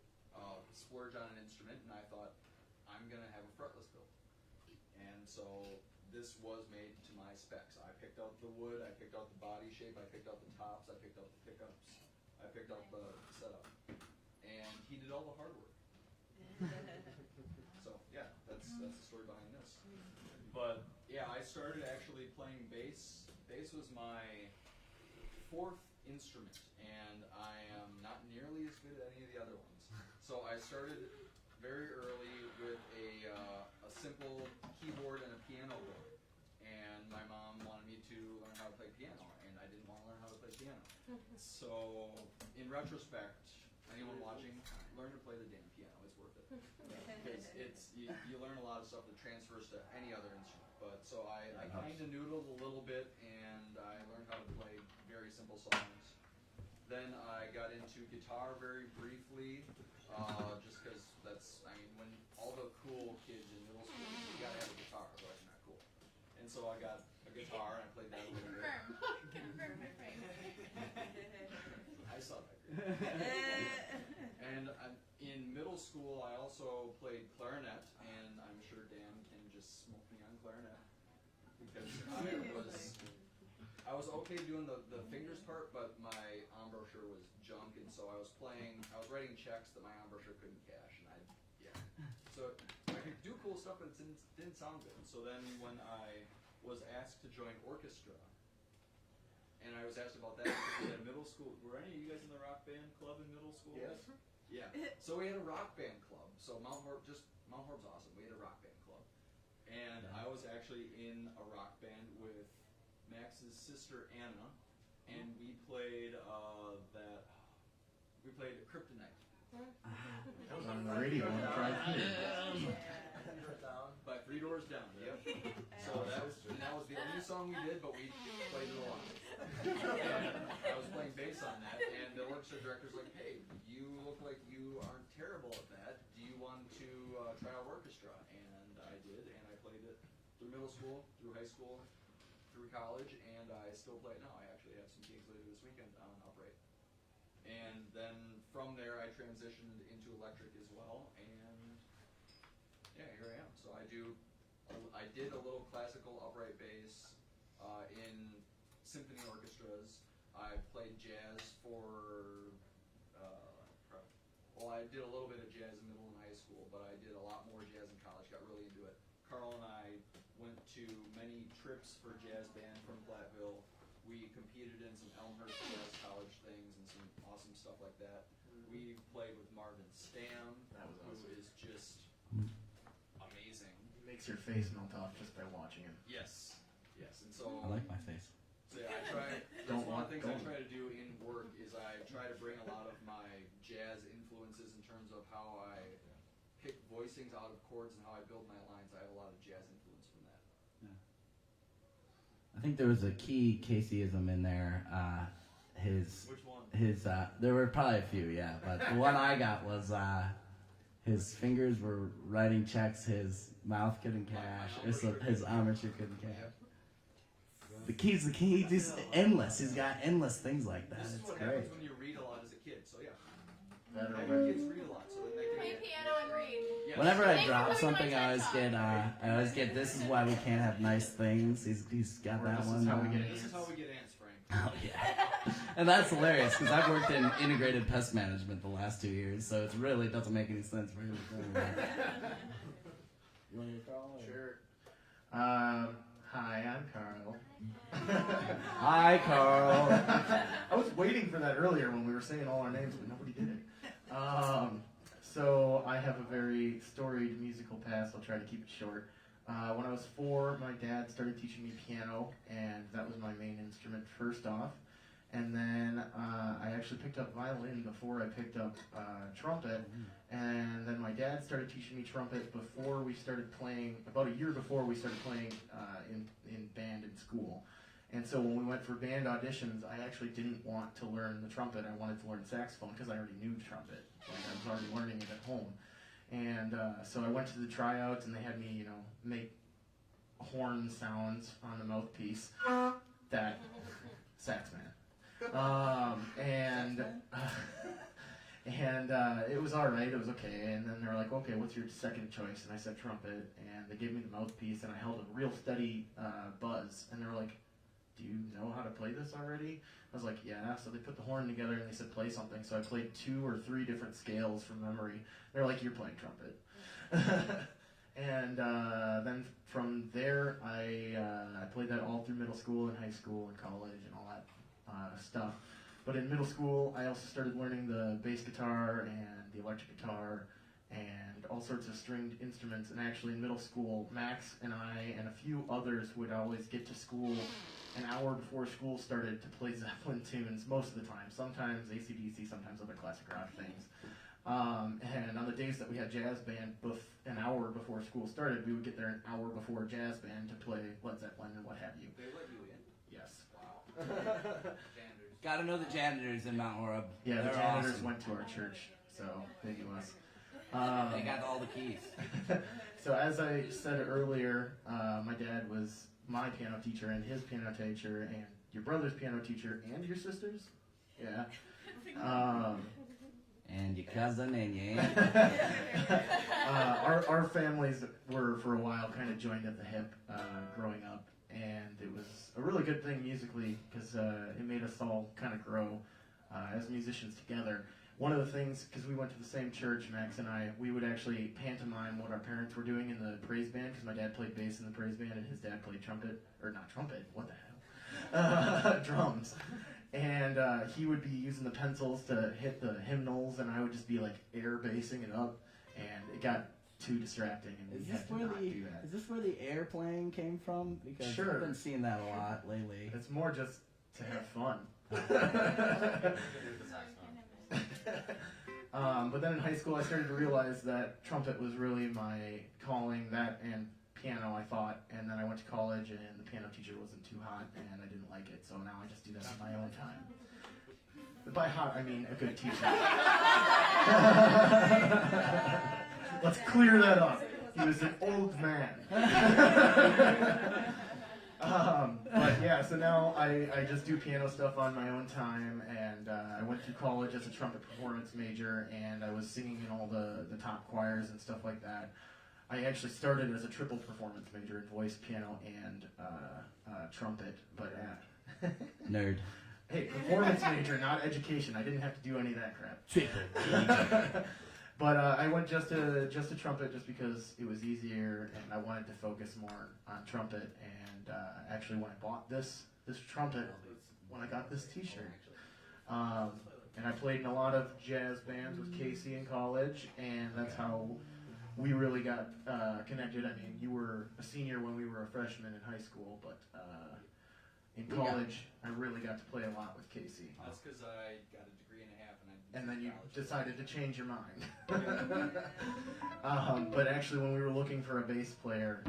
splurge on an instrument, and I thought I'm gonna have a fretless build, and so this was made to my specs. I picked out the wood, I picked out the body shape, I picked out the tops, I picked out the pickups, I picked out the setup, and he did all the hard work. So yeah, that's the story behind this. But yeah, I started actually playing bass. Bass was my fourth instrument, and I am not nearly as good at any of the other ones. So I started very early with a simple keyboard and a piano board, and my mom wanted me to learn how to play piano, and I didn't want to learn how to play piano. So in retrospect, anyone watching, learn to play the damn piano. It's worth it, because you learn a lot of stuff that transfers to any other instrument. But so I kind of noodled a little bit, and I learned how to play very simple songs. Then I got into guitar very briefly, just because when all the cool kids in middle school, you gotta have a guitar, otherwise you're not cool. And so I got a guitar, and I played that a little bit. Confirm my frame. I saw that. And in middle school, I also played clarinet, and I'm sure Dan can just smoke me on clarinet, because I was okay doing the fingers part, but my embouchure was junk, and so I was writing checks that my embouchure couldn't cash, and so I could do cool stuff, but it didn't sound good. So then when I was asked to join orchestra, and I was asked about that because at middle school, were any of you guys in the rock band club in middle school? Yes. Yeah. So we had a rock band club. So Mount Horb's awesome. We had a rock band club, and I was actually in a rock band with Max's sister Anna, and we played Kryptonite That was on the radio on the drive through. By 3 Doors Down, yep. So that was the only song we did, but we played it a lot. And I was playing bass on that, and the orchestra director's like, hey, you look like you aren't terrible at that. Do you want to try our orchestra? And I did, and I played it through middle school, through high school, through college, and I still play it now. I actually have some gigs later this weekend on Umphrey. And then from there, I transitioned into electric as well, and yeah, here I am. So I did a little classical upright bass in symphony orchestras. I played jazz I did a little bit of jazz in middle and high school, but I did a lot more jazz in college, got really into it. Carl and I went to many trips for jazz band from Platteville. We competed in some Elmhurst Jazz College things and some awesome stuff like that. We played with Marvin Stamm, who is just amazing. He makes your face melt off just by watching him. Yes, yes, and so I like my face. So yeah, I try. That's one of the things I try to do in Wurk is I try to bring a lot of my jazz influences in terms of how I pick voicings out of chords and how I build my lines. I have a lot of jazz influence from that. Yeah. I think there was a key Caseyism in there. Which one? There were probably a few, yeah, but the one I got was his fingers were writing checks, his mouth couldn't cash, his armature couldn't cash. Yep. The key's the key. Just endless. He's got endless things like that. This is what happens when you read a lot as a kid. So yeah, kids read a lot, so then they can play piano and read. Yes. Whenever I drop something, I always get. This is why we can't have nice things. He's got that one. This is how we get ants, Frank. Oh yeah, and that's hilarious because I've worked in integrated pest management the last 2 years, so it really doesn't make any sense for him to do that. You want to get Carl? Sure. Hi, I'm Carl. Hi, Carl. I was waiting for that earlier when we were saying all our names, but nobody did it. So I have a very storied musical past. I'll try to keep it short. When I was 4, my dad started teaching me piano, and that was my main instrument first off. And then I actually picked up violin before I picked up trumpet. And then my dad started teaching me trumpet before we started playing, about a year before we started playing in band in school. And so when we went for band auditions, I actually didn't want to learn the trumpet. I wanted to learn saxophone because I already knew trumpet. Like I was already learning it at home. And so I went to the tryouts, and they had me, make horn sounds on the mouthpiece. That sax man. And it was all right. It was okay. And then they were like, "Okay, what's your second choice?" And I said trumpet. And they gave me the mouthpiece, and I held a real steady buzz. And they were like, "Do you know how to play this already?" I was like, "Yeah." So they put the horn together, and they said, "Play something." So I played 2 or 3 different scales from memory. They're like, "You're playing trumpet." And then from there, I played that all through middle school and high school and college and all that stuff. But in middle school, I also started learning the bass guitar and the electric guitar and all sorts of stringed instruments. And actually in middle school, Max and I and a few others would always get to school an hour before school started to play Zeppelin tunes most of the time. Sometimes AC/DC, sometimes other classic rock things. And on the days that we had jazz band, an hour before school started, we would get there an hour before jazz band to play Led Zeppelin and what have you. They let you in? Yes. Wow. Gotta know the janitors in Mount Orab. Yeah, They're the janitors awesome. went to our church, so thank you, us. They got all the keys. So as I said earlier, my dad was my piano teacher and his piano teacher and your brother's piano teacher and your sister's. Yeah. And your cousin and your aunt. Our families were for a while kind of joined at the hip growing up, and it was a really good thing musically because it made us all kind of grow as musicians together. One of the things, because we went to the same church, Max and I, we would actually pantomime what our parents were doing in the praise band, because my dad played bass in the praise band and his dad played trumpet, or not trumpet, what the hell, drums. And he would be using the pencils to hit the hymnals, and I would just be like air bassing it up, and it got too distracting, and we had to not do that. Is this where the air playing came from? Because Sure. I've been seeing that a lot lately. It's more just to have fun. But then in high school, I started to realize that trumpet was really my calling, that and piano, I thought. And then I went to college, and the piano teacher wasn't too hot, and I didn't like it. So now I just do that on my own time. But by hot, I mean a good teacher. Let's clear that up. He was an old man. But yeah, so now I just do piano stuff on my own time, and I went to college as a trumpet performance major, and I was singing in all the top choirs and stuff like that. I actually started as a triple performance major in voice, piano, and trumpet, but Nerd. hey, performance major, not education. I didn't have to do any of that crap. Triple. But I went just to trumpet just because it was easier, and I wanted to focus more on trumpet. And actually, when I bought this trumpet, when I got this T-shirt, and I played in a lot of jazz bands with Casey in college, and that's how we really got connected. I mean, you were a senior when we were a freshman in high school, but in college, I really got to play a lot with Casey. That's because I got a degree and a half, and then you decided to change your mind. But actually, when we were looking for a bass player,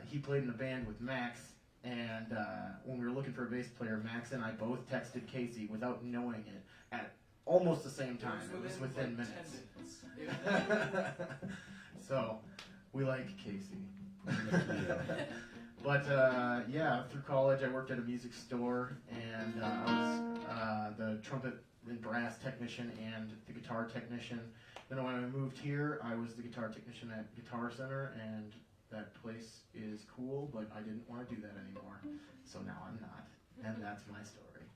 he played in a band with Max, and when we were looking for a bass player, Max and I both texted Casey without knowing it at almost the same time. It was within minutes. So, we like Casey. But yeah, through college I worked at a music store, and I was the trumpet and brass technician and the guitar technician. Then when I moved here, I was the guitar technician at Guitar Center, and that place is cool, but I didn't want to do that anymore. So now I'm not, and that's my story.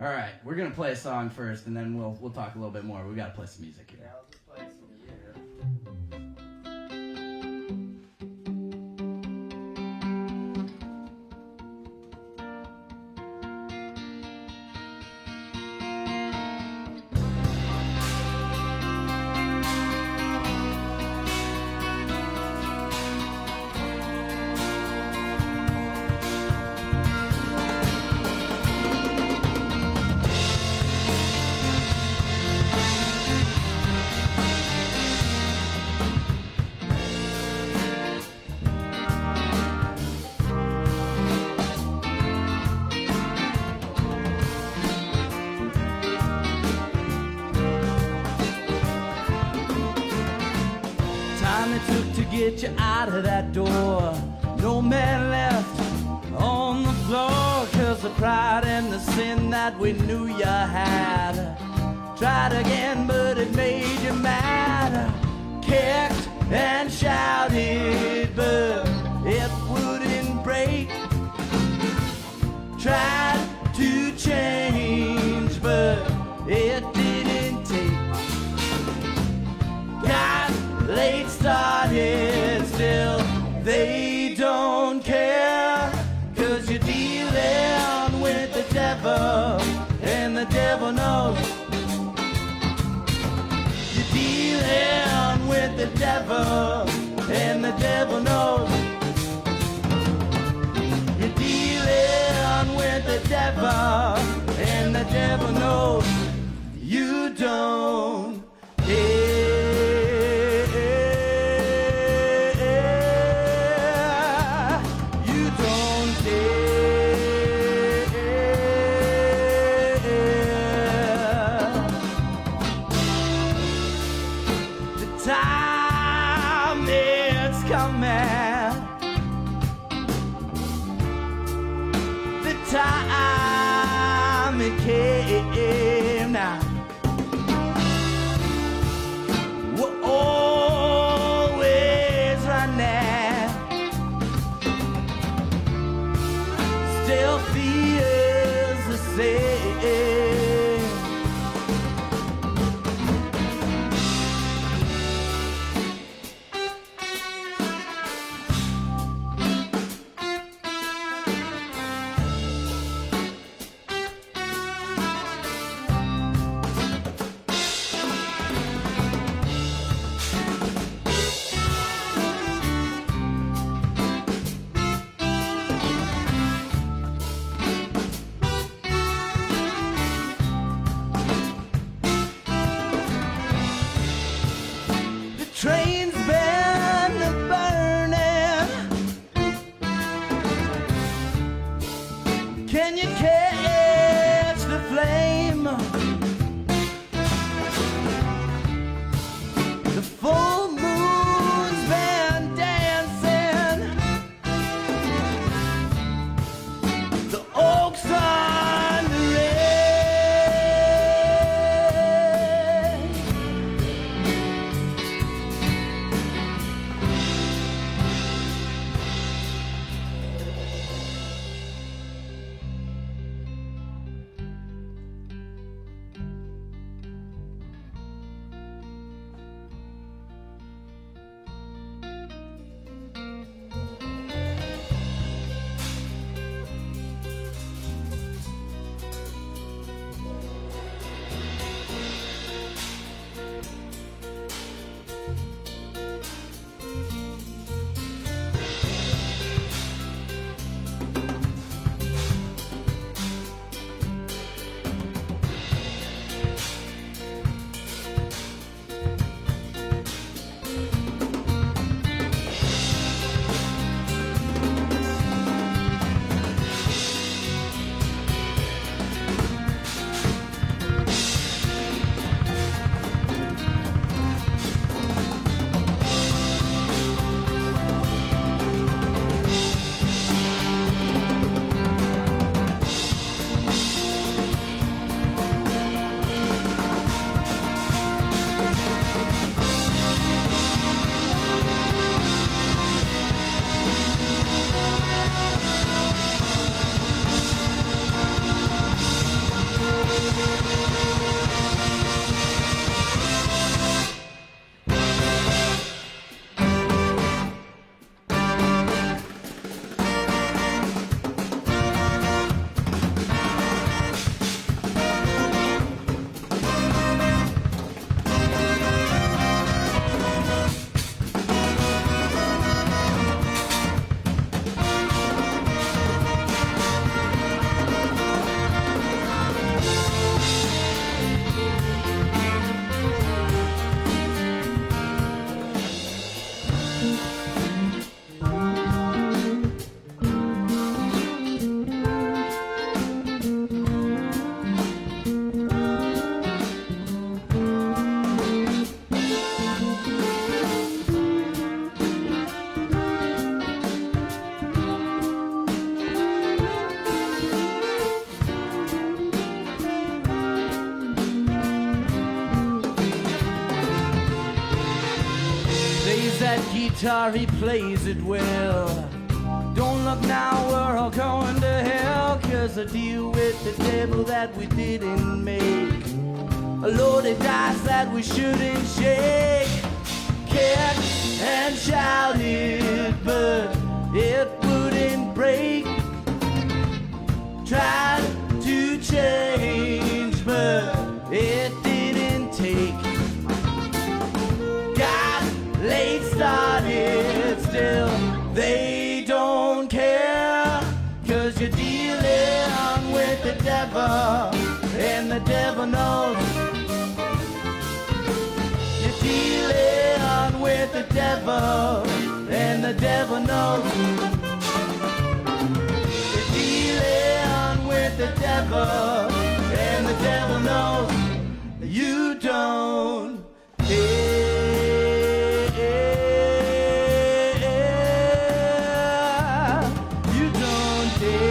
All right, we're gonna play a song first, and then we'll talk a little bit more. We gotta play some music here. Yeah, I'll just play some music here. Get you out of that door. No man left on the floor, 'cause the pride and the sin that we knew you had. Tried again, but it made you mad. Kicked and shouted, but it wouldn't break. Tried to change, but it didn't take. Got late started, still they don't care, 'cause you're dealing with the devil, and the devil knows. You're dealing with the devil, and the devil knows. You're dealing with the devil, and the devil knows. You don't care. Time it came now. We're always running, still feels the same. that guitar, he plays it well. Don't look now, we're all going to hell, 'cause I deal with the devil that we didn't make. A loaded dice that we shouldn't shake. Kicked and shouted, but it wouldn't break. Tried to change, but it didn't take. Got late started, still they don't care. 'Cause you're dealing with the devil, and the devil knows. You're dealing with the devil, and the devil knows. You're dealing with the devil, and the devil knows. You don't care. You don't care.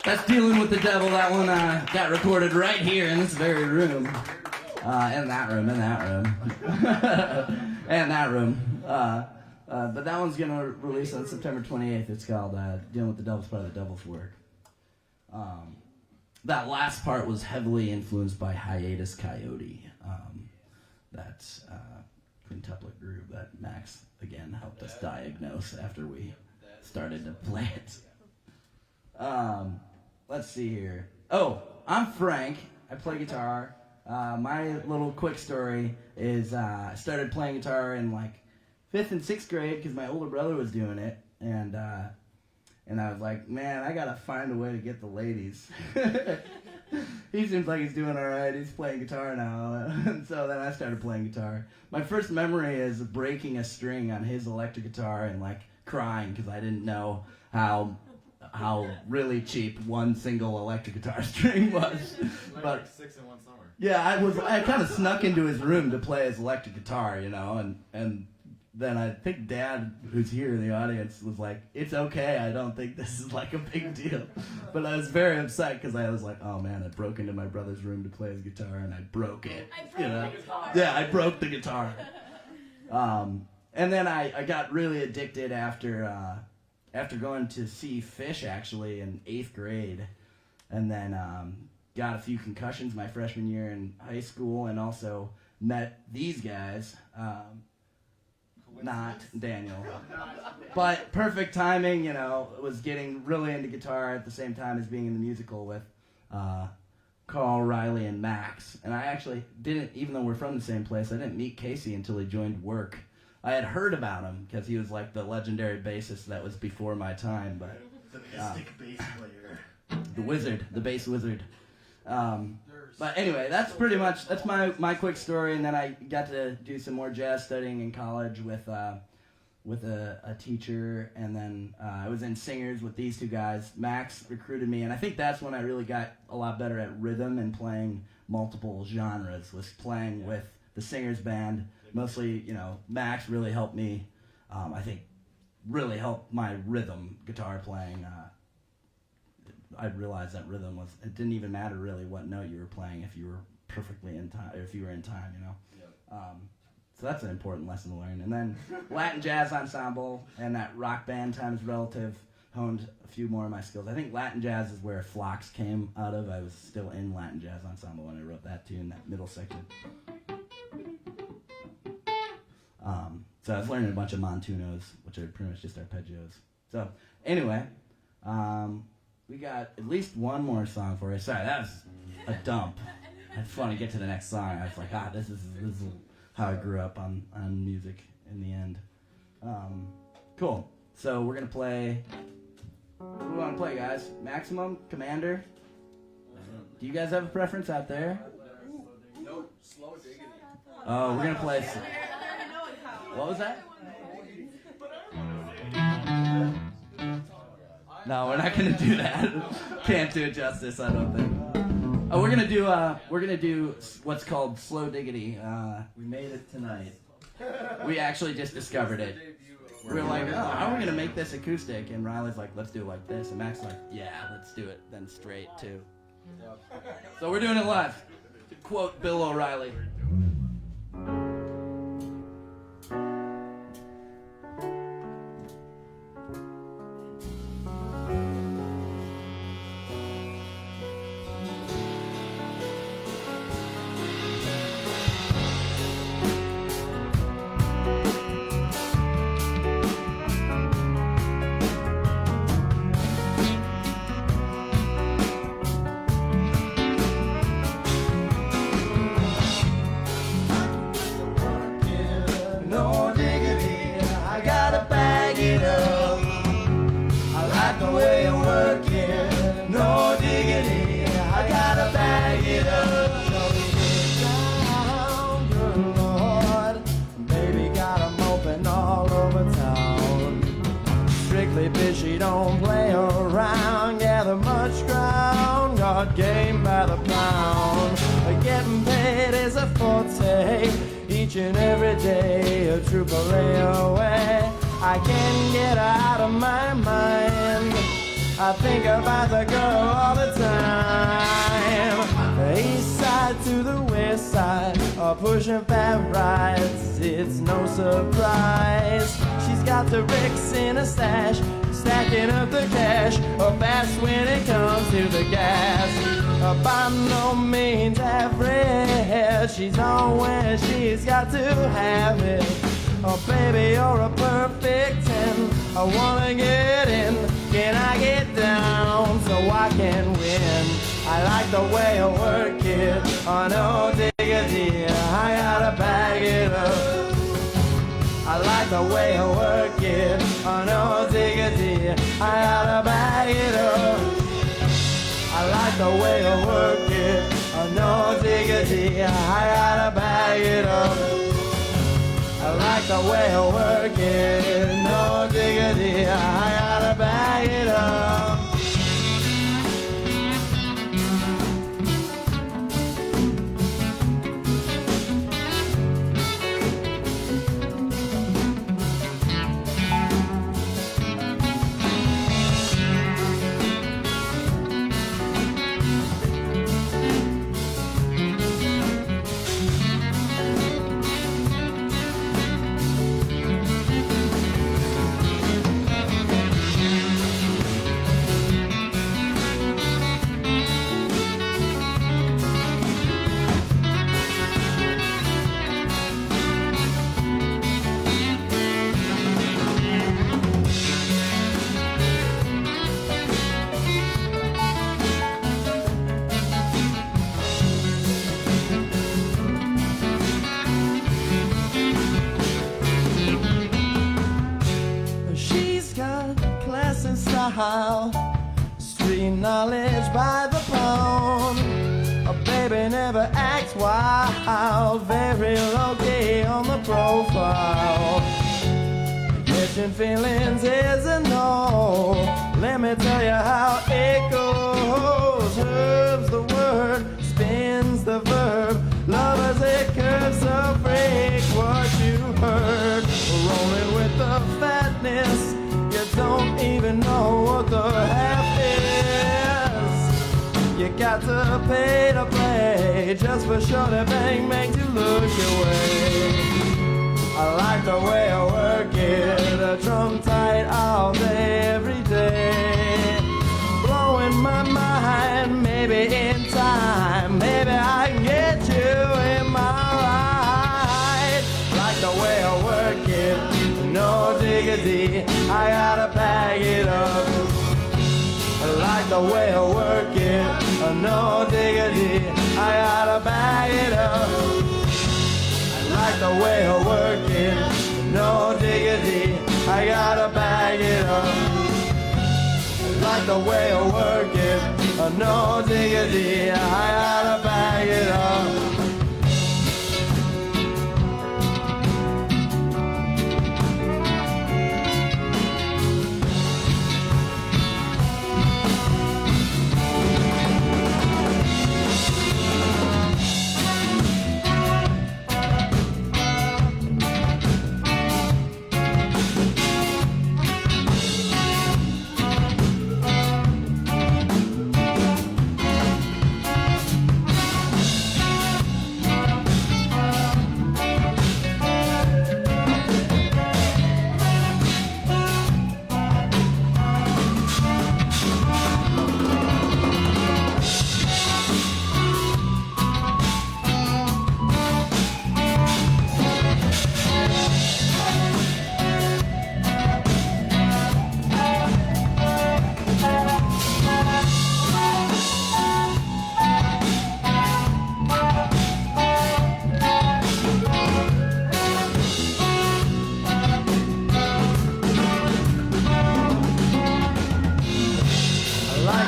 That's Dealing with the Devil. That one got recorded right here in this very room. In that room. And that room. But that one's going to release on September 28th. It's called Dealing with the Devil's part of the Devil's Work. That last part was heavily influenced by Hiatus Coyote. That quintuplet groove that Max, again, helped us diagnose after we started to play it. Let's see here. Oh, I'm Frank. I play guitar. My little quick story is I started playing guitar in like 5th and 6th grade because my older brother was doing it, and I was like, man, I gotta find a way to get the ladies. He seems like he's doing all right. He's playing guitar now, and so then I started playing guitar. My first memory is breaking a string on his electric guitar and like crying because I didn't know how really cheap one single electric guitar string was. Like 6 in one summer. Yeah, I kind of snuck into his room to play his electric guitar, you know, and then I think Dad, who's here in the audience, was like, it's okay, I don't think this is like a big deal. But I was very upset because I was like, oh man, I broke into my brother's room to play his guitar and I broke it. The guitar. Yeah, I broke the guitar. And then I got really addicted after going to see Phish actually in 8th grade, and then got a few concussions my freshman year in high school, and also met these guys. Not Daniel. But perfect timing, you know, was getting really into guitar at the same time as being in the musical with Carl, Riley, and Max. And I actually didn't, even though we're from the same place, I didn't meet Casey until he joined Wurk. I had heard about him because he was like the legendary bassist that was before my time, but The mystic bass player. the wizard, the bass wizard. But anyway, that's pretty much, that's my quick story, and then I got to do some more jazz studying in college with a teacher, and then I was in singers with these two guys. Max recruited me, and I think that's when I really got a lot better at rhythm and playing multiple genres, was playing with the singers band. Mostly, you know, Max really helped me, I think, really helped my rhythm guitar playing. I realized that rhythm was, it didn't even matter really what note you were playing if you were perfectly in time, if you were in time, you know. Yep. So that's an important lesson to learn. And then Latin Jazz Ensemble and that rock band Time is Relative honed a few more of my skills. I think Latin Jazz is where Phlox came out of. I was still in Latin Jazz Ensemble when I wrote that tune, that middle section. So I was learning a bunch of montunos, which are pretty much just arpeggios. So anyway, we got at least one more song for you. Sorry, that was a dump. I just want to get to the next song. I was like, this is how I grew up on music in the end. Cool. So we're gonna play. What do we want to play, guys? Maximum, Commander. Do you guys have a preference out there? No, slow diggity. Oh, we're gonna play. What was that? No, we're not gonna do that. Can't do it justice, I don't think. Oh, we're gonna do what's called slow diggity. We made it tonight. We actually just discovered it. We were like, oh, how are we gonna make this acoustic? And Riley's like, let's do it like this. And Max's like, yeah, let's do it then straight too. So we're doing it live. To quote Bill O'Reilly. Fishy don't play around, gather much ground, got game by the pound. Getting paid is a forte, each and every day a trooper lay away. I can't get out of my mind, I think about the girl all the time. The east side to the west side, pushing fat rides, it's no surprise. She's got the bricks in a stash, stacking up the cash, fast when it comes to the gas. By no means average, she's on when she's got to have it. Oh baby, you're a perfect 10, I wanna get in, can I get down so I can win? I like the way you work it, oh no diggity, I gotta bag it up. I like the way I work it, oh no diggity, I gotta bag it up. I like the way I work it, oh no diggity, I gotta bag it up. I like the way I work it, no diggity, I gotta bag it up. Street knowledge by the pound. A baby never acts wild, very low key on the profile. Catching feelings is a no. Let me tell you how it goes. Herbs the word, spins the verb. Lovers it curves, so break what you heard. Rolling with the fatness. You don't even know what the half is. You got to pay to play just for sure to bang to look your way. I like the way I work it, a drum tight all day, every day. Blowing my mind, maybe in time, maybe I can get you in my ride. Like the way I work it, no diggity, I gotta bag it up. I like the way I work it, no diggity, I gotta bag it up. I like the way I work it, no diggity, I gotta bag it up. I like the way I work it, no diggity, I gotta bag it up.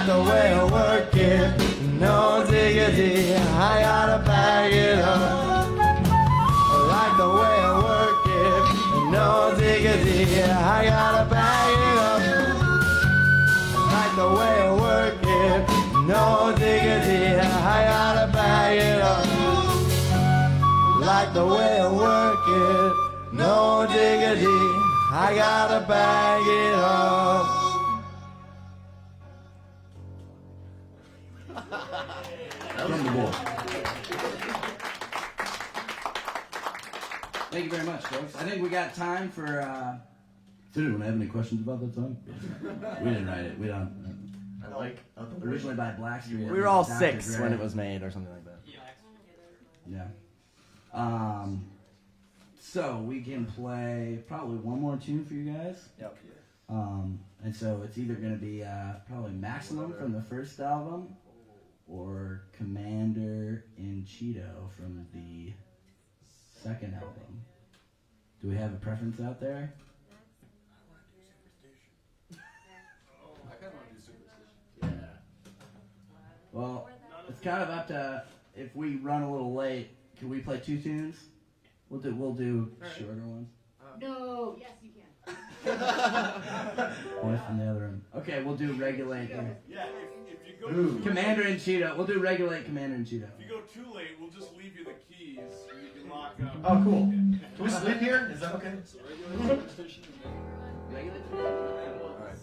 The way I work it, no diggity, I gotta bag it up. I like the way I work it, no diggity, I gotta bag it up. I like the way I work it, no diggity, I gotta bag it up. I like the way I work it, no diggity, I gotta bag it up. Thank you very much, folks. I think we got time for. Did anyone have any questions about that song? We didn't write it. We don't. Originally by Blackstreet. We were all Dr. 6 Dre. when it was made, or something like that. Yeah. So we can play probably one more tune for you guys. Yep. And so it's either going to be probably Maximum from the first album, or Commander in Cheeto from the second album. Do we have a preference out there? I kind of want to do Superstition. Yeah. Well, it's kind of up to, if we run a little late, can we play 2 tunes? We'll do shorter ones. No. Yes, you can. Voice from the other room. Okay, we'll do Regulate. Yeah, if you go Ooh, Commander in Cheeto. We'll do Regulate, Commander in Cheeto. If you go too late, we'll just leave you the keys and you can lock up. Oh, cool. Can we sleep here? Is that okay? So regular Superstition and then... Regulate. All right.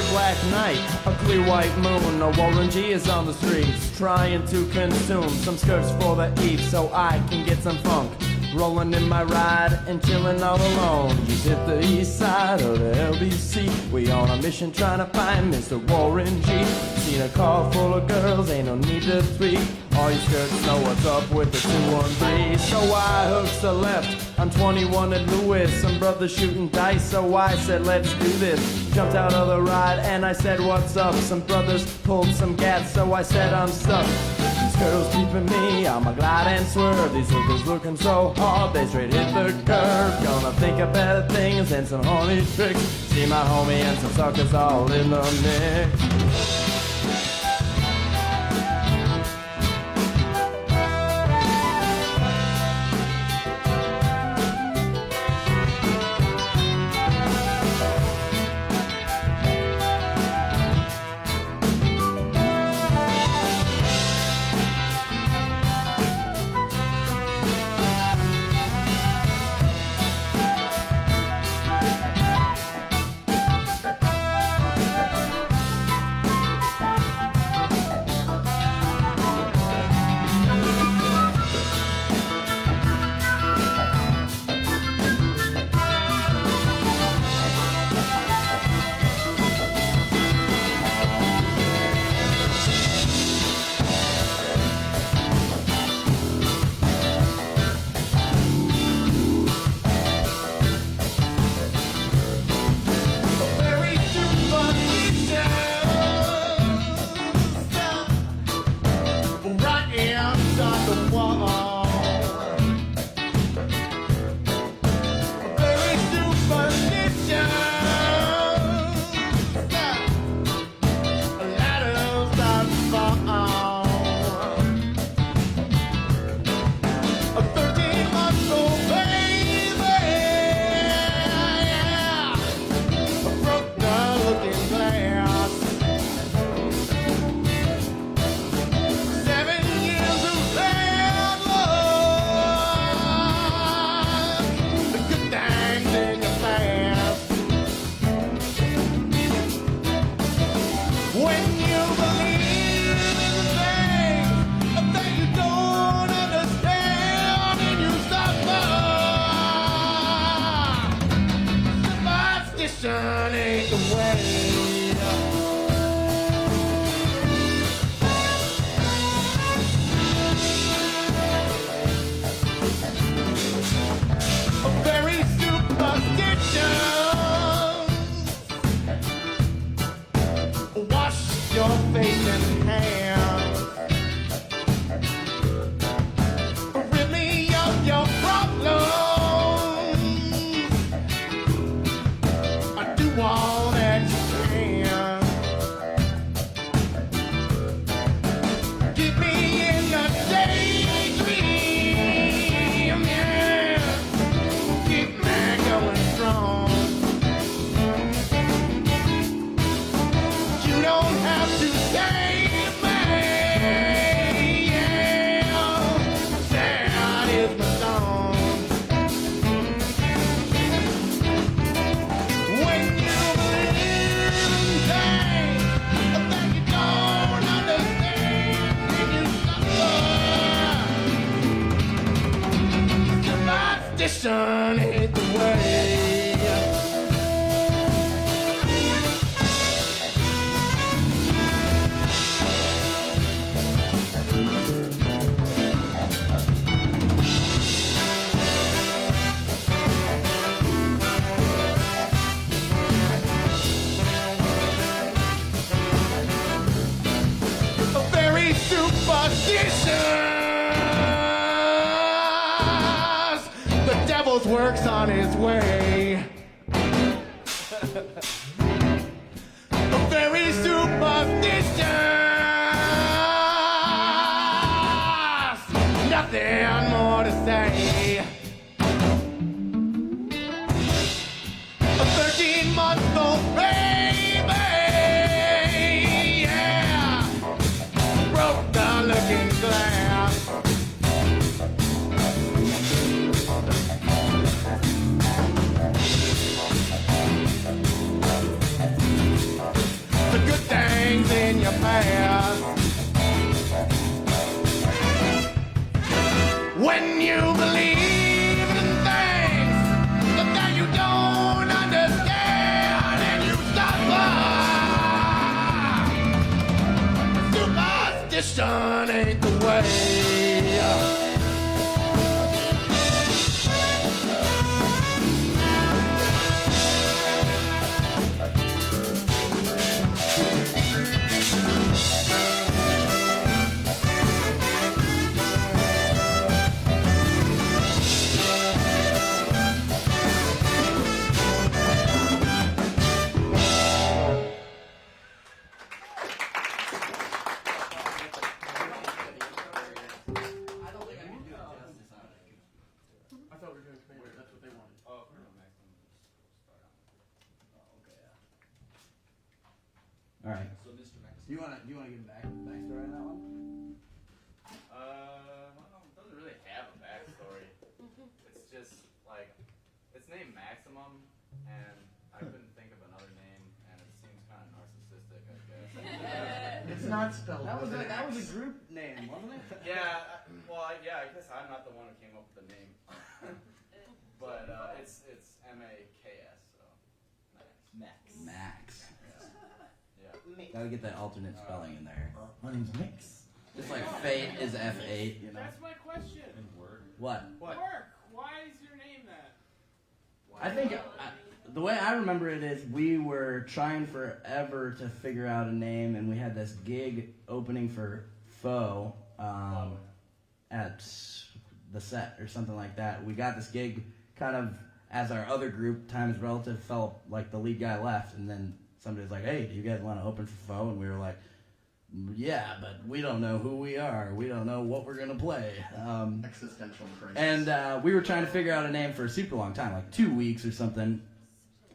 black night, a clear white moon. A Warren G is on the streets, trying to consume some skirts for the eve so I can get some funk. Rolling in my ride and chilling all alone. Just hit the east side of the LBC. We on a mission trying to find Mr. Warren G. Seen a car full of girls, ain't no need to tweak. All you skirts know what's up with the 213. So I hooked a left. I'm 21 at Lewis. Some brothers shooting dice, so I said let's do this. Jumped out of the ride and I said what's up. Some brothers pulled some gas, so I said I'm stuck. These girls keeping me, I'ma glide and swerve. These hookers looking so hard, they straight hit the curve. Gonna think of better things and some horny tricks. See my homie and some suckers all in the mix. superstition ain't the way. A very superstitious. The devil's works on his way. A very superstitious. Nothing more to say. A 13-month-old baby, yeah, broke the looking glass. The good things in your past. When you believe in things that you don't understand and you suffer, superstition ain't the way. All right. So Mr. Madison. Do you want to give backstory on that one? Well, it doesn't really have a backstory. It's just like it's named Maximum, and I couldn't think of another name, and it seems kind of narcissistic, I guess. It's not spelled. That was with an that was a X. group name, wasn't it? Yeah. I guess I'm not the one who came up with the name, but it's MAKS. So Max. Max. Yeah. Gotta get that alternate spelling in there. My name's Mix. Just like Fate is F8, you know. That's my question. What? Wurk, why is your name that? I think the way I remember it is we were trying forever to figure out a name, and we had this gig opening for Foe at the set or something like that. We got this gig kind of as our other group, Time is Relative, felt like the lead guy left, and then somebody was like, "Hey, do you guys want to open for Foe?" And we were like, "Yeah, but we don't know who we are. We don't know what we're gonna play." Existential crisis. And we were trying to figure out a name for a super long time, like 2 weeks or something.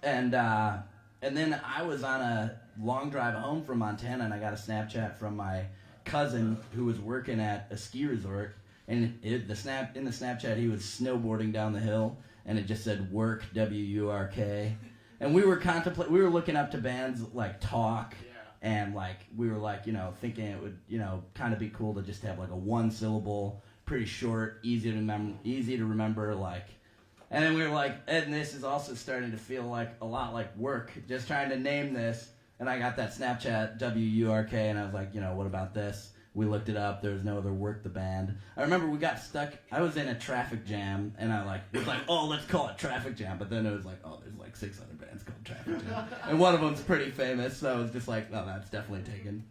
And then I was on a long drive home from Montana, and I got a Snapchat from my cousin who was working at a ski resort. And in the Snapchat, he was snowboarding down the hill, and it just said Wurk, W-U-R-K. And we were looking up to bands like Talk, and like we were like, thinking it would, kind of be cool to just have like a one syllable, pretty short, easy to remember, like. And then we were like, and this is also starting to feel like a lot like Wurk, just trying to name this. And I got that Snapchat, W-U-R-K, and I was like, what about this? We looked it up. There was no other Wurk the band. I remember we got stuck. I was in a traffic jam, and I was like, oh, let's call it Traffic Jam. But then it was like, oh, there's like 6 other bands called Traffic Jam, and one of them's pretty famous. So I was just like, oh, that's definitely taken.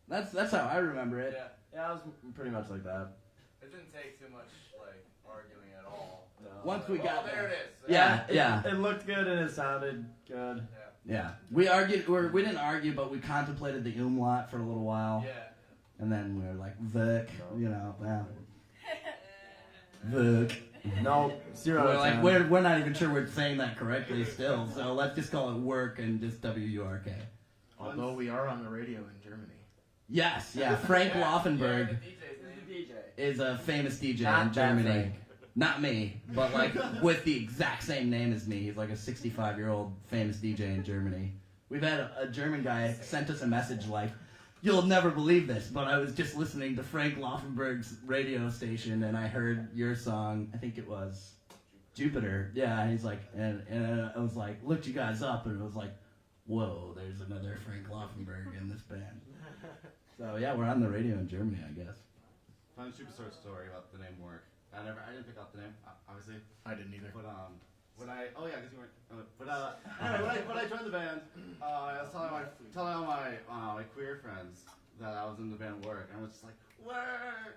That's how I remember it. Yeah, I was pretty much like that. It didn't take too much like arguing at all. No. Once we got there it is. Yeah. It looked good and it sounded good. Yeah. We argued, or we didn't argue, but we contemplated the umlaut for a little while. Yeah. And then we were like, Vuk, Vuk. No, 0 We're out of like, 10. we're not even sure we're saying that correctly still, so let's just call it Wurk and just W-U-R-K. Although we are on the radio in Germany. Yes, yeah. Frank Laufenberg is a famous DJ in Germany. Frank. Not me, but like with the exact same name as me. He's like a 65-year-old famous DJ in Germany. We've had a German guy sent us a message like, "You'll never believe this, but I was just listening to Frank Laufenberg's radio station and I heard your song." I think it was Jupiter. Yeah, and he's like, and I was like, looked you guys up, and it was like, whoa, there's another Frank Laufenberg in this band. So yeah, we're on the radio in Germany, I guess. Fun super short story about the name Wurk. I didn't pick out the name, obviously. I didn't either. But because you weren't. Anyway, when I joined the band, I was telling all my queer friends that I was in the band Wurk, and I was just like, Wurk.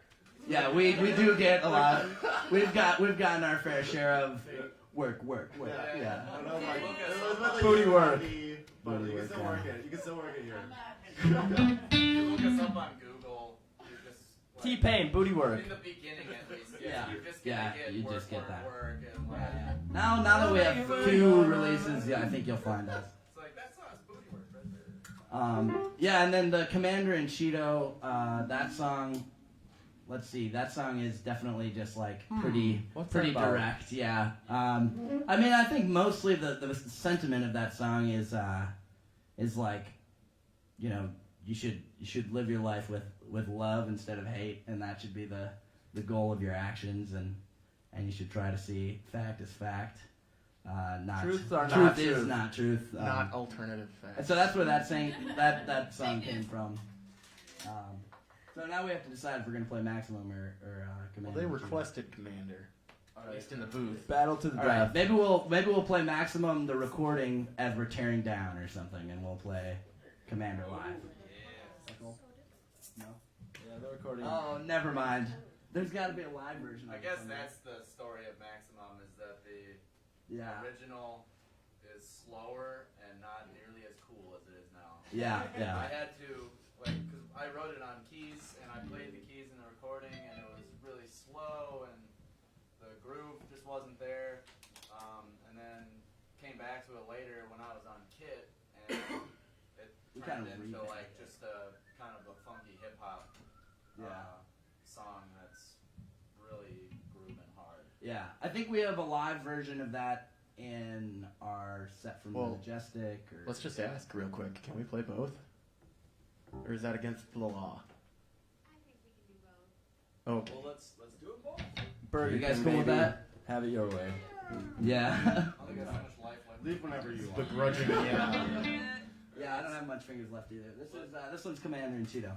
Yeah, we do get a lot. We've gotten our fair share of work. Yeah. Booty work. But you can still work it. You can still work it here. You look us up on Google. You're just like, T-Pain, booty work. In the beginning, at least. Yeah. You're just Yeah, gonna get you work, just get work, that. work, and like, Now that we have 2 releases, yeah, I think you'll find us. it's like that's not booty work right there. Yeah, and then the Commander and Cheeto, that song. Let's see, that song is definitely just like pretty that about? direct. Yeah. I mean, I think mostly the sentiment of that song is like, you know, you should live your life with love instead of hate, and that should be the goal of your actions, and you should try to see fact as fact. Not Truth are truth not is truth. not truth. Not alternative facts. And so that's where that song came from. So now we have to decide if we're going to play Maximum or Commander. Well, they requested Commander, at least in the booth. Battle to the All death. right, maybe we'll play Maximum, the recording, as we're tearing down or something, and we'll play Commander live. Yeah. Cool? No? Yeah, the recording. Oh, never mind. There's got to be a live version. I of it guess somewhere. that's the story of Maximum is that the Yeah. original is slower and not nearly as cool as it is now. Yeah. I had to, because I wrote it on keys, and I played the keys in the recording, and it was really slow, and the groove just wasn't there. And then came back to it later when I was on Kit, and it We turned kinda into revamped like just a kind of a funky hip hop song that's really grooving hard. Yeah, I think we have a live version of that in our set from Majestic. Or Let's just ask real quick. Can we play both? Or is that against the law? I think we can do both. Okay. Well, let's do it both. Burger, You guys can cool with maybe that? Have it your way. Yeah. I only got so much life left. Leave whenever you want. Begrudgingly, yeah. Yeah, I don't have much fingers left either. This one's Commander and Cheeto.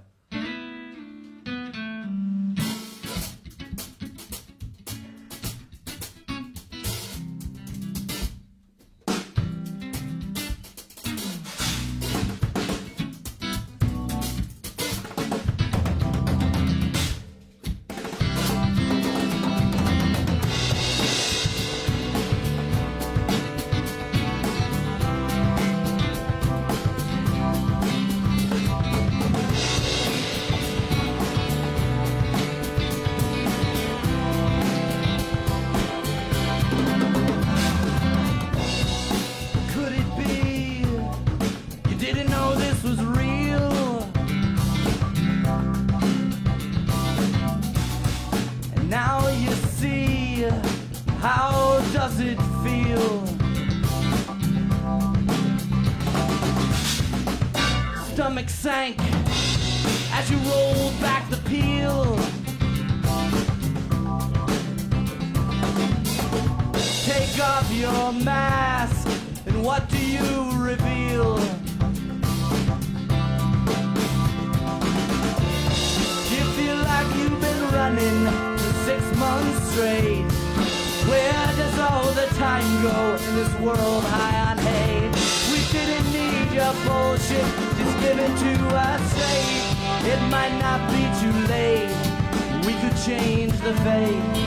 Stomach sank as you rolled back the peel. Take off your mask, and what do you reveal? You feel like you've been running for 6 months straight. Where does all the time go in this world high on hate? We didn't need your bullshit, just give it to us straight. It might not be too late, we could change the fate.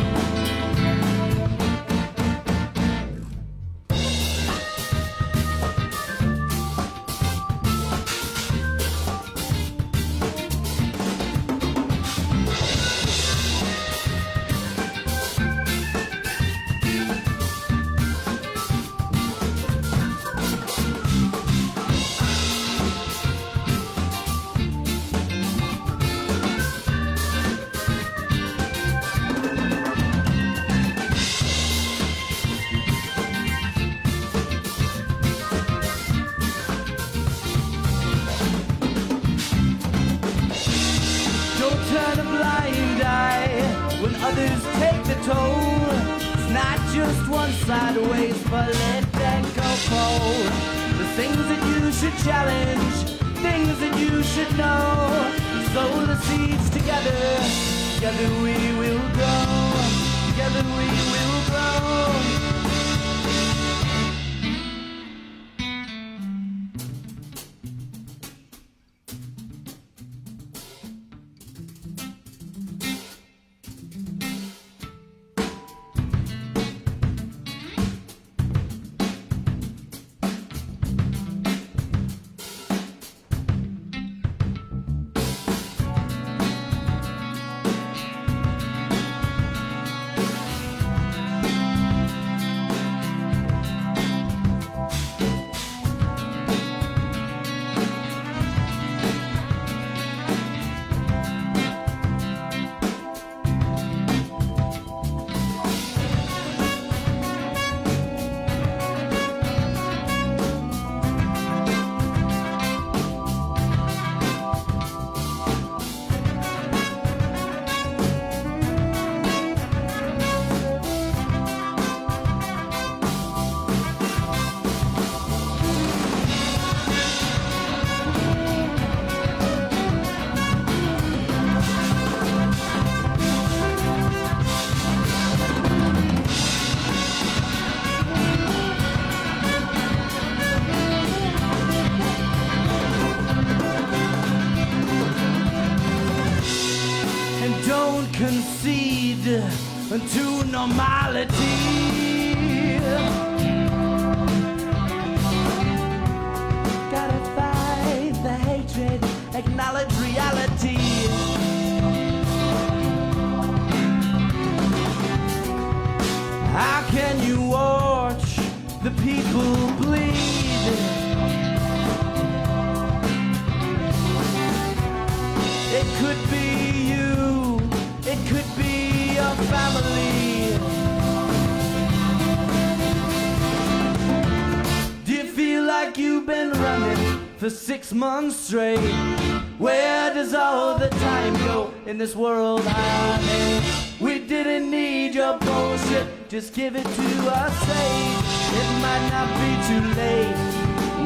Don't turn a blind eye when others take the toll. It's not just one sideways, but let that go cold. The things that you should challenge, things that you should know. Sow the seeds together, together we will grow, together we will grow. Concede to normality. Gotta fight the hatred, acknowledge reality. How can you watch the people bleed? It could be you, it could be your family. Do you feel like you've been running for 6 months straight? Where does all the time go in this world, honey? We didn't need your bullshit, just give it to us straight. It might not be too late,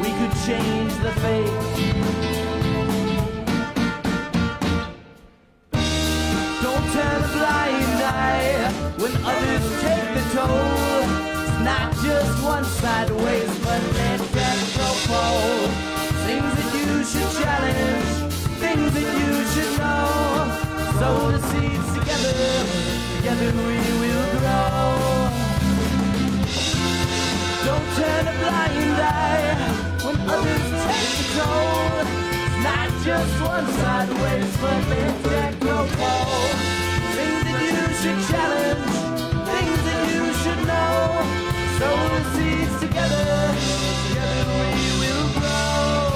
we could change the fate. Don't turn a blind eye when others take the toll. It's not just one sideways, but let that go fall. Things that you should challenge, things that you should know. Sow the seeds together, together we will grow. Don't turn a blind eye when others take the toll. It's not just one sideways, but let that go fall. Things that you should challenge, things that you should know. Sow the seeds together, together we will grow.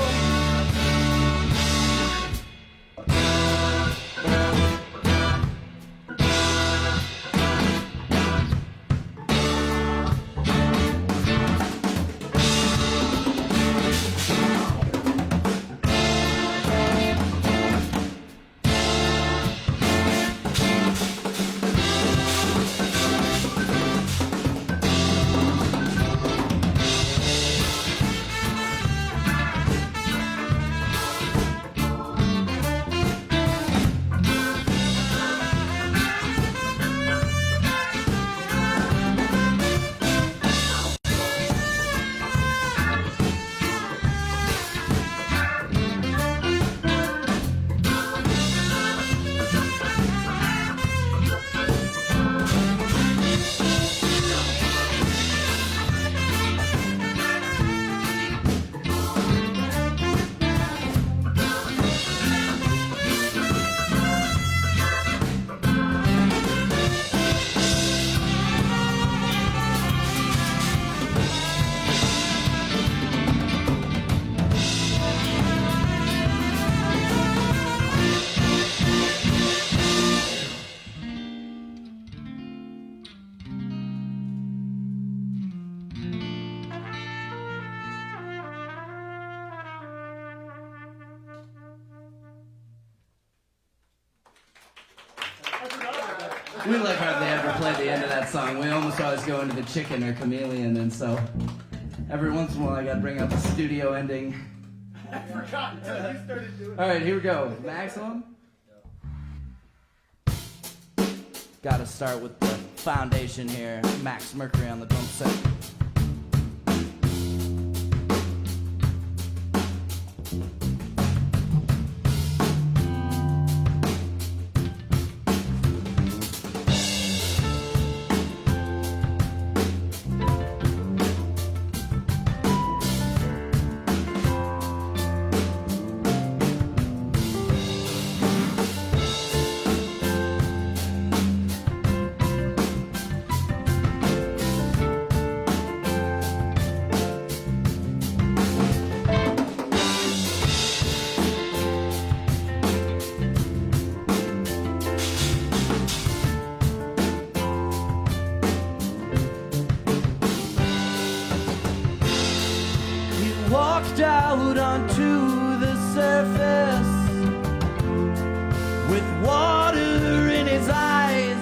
We like hardly ever play the end of that song. We almost always go into the chicken or chameleon, and so every once in a while I gotta bring out the studio ending. I forgot until you started doing it. All right, here we go. Maximum. Gotta start with the foundation here. Max Mercury on the drum set. Walked out onto the surface with water in his eyes.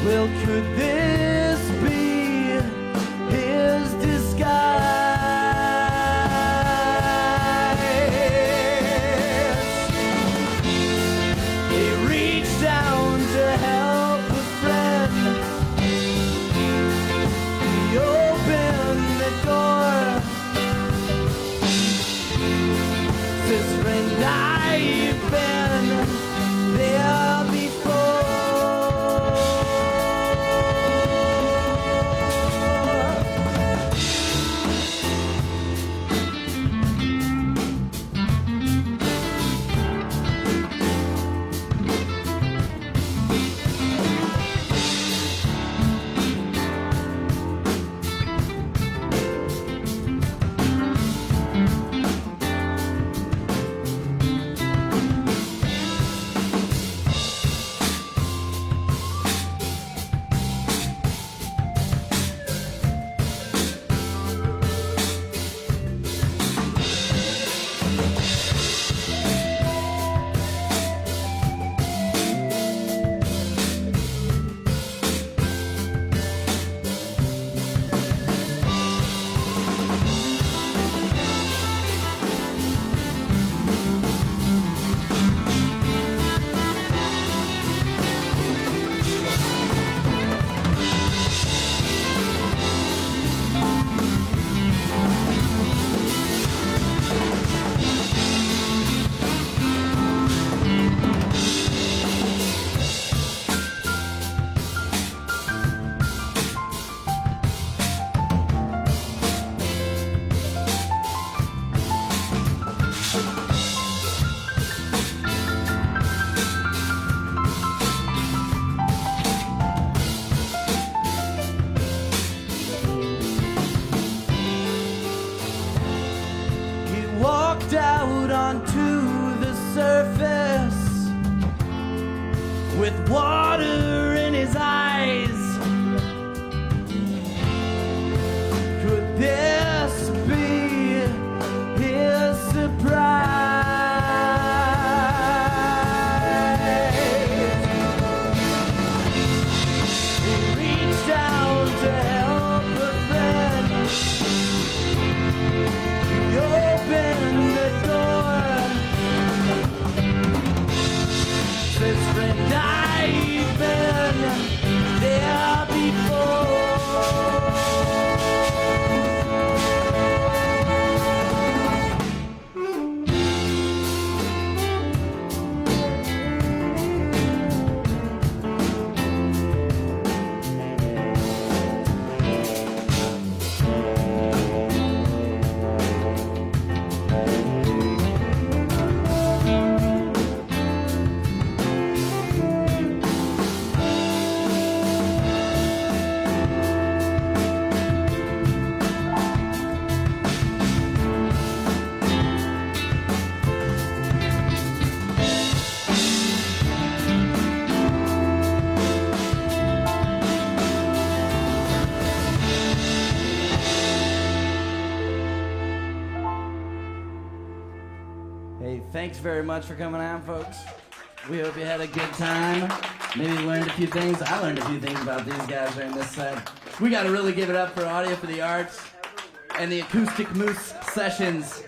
Well, could this be his disguise? He reached down to help a friend. He opened the door. Says, friend, I've been there before. Walked out onto the surface with water in his eyes. Could this be his surprise? He reached out to help a friend. He opened the door. Says, friend, I've been there before. Hey, thanks very much for coming on, folks. We hope you had a good time. Maybe learned a few things. I learned a few things about these guys during this set. We got to really give it up for Audio for the Arts and the Acoustic Moose sessions.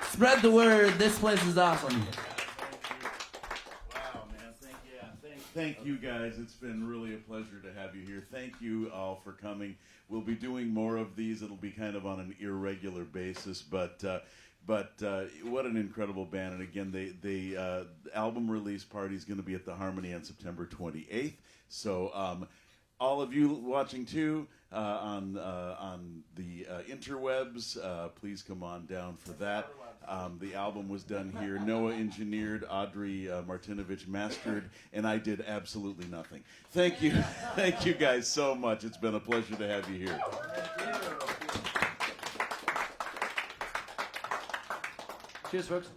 Spread the word. This place is awesome. Wow, man. Thank you guys. It's been really a pleasure to have you here. Thank you all for coming. We'll be doing more of these. It'll be kind of on an irregular basis, but what an incredible band. And again, the album release party is going to be at the Harmony on September 28th. So all of you watching too on the interwebs, please come on down for that. The album was done here. Noah engineered, Audrey Martinovich mastered, and I did absolutely nothing. Thank you. Thank you guys so much. It's been a pleasure to have you here. Cheers, folks.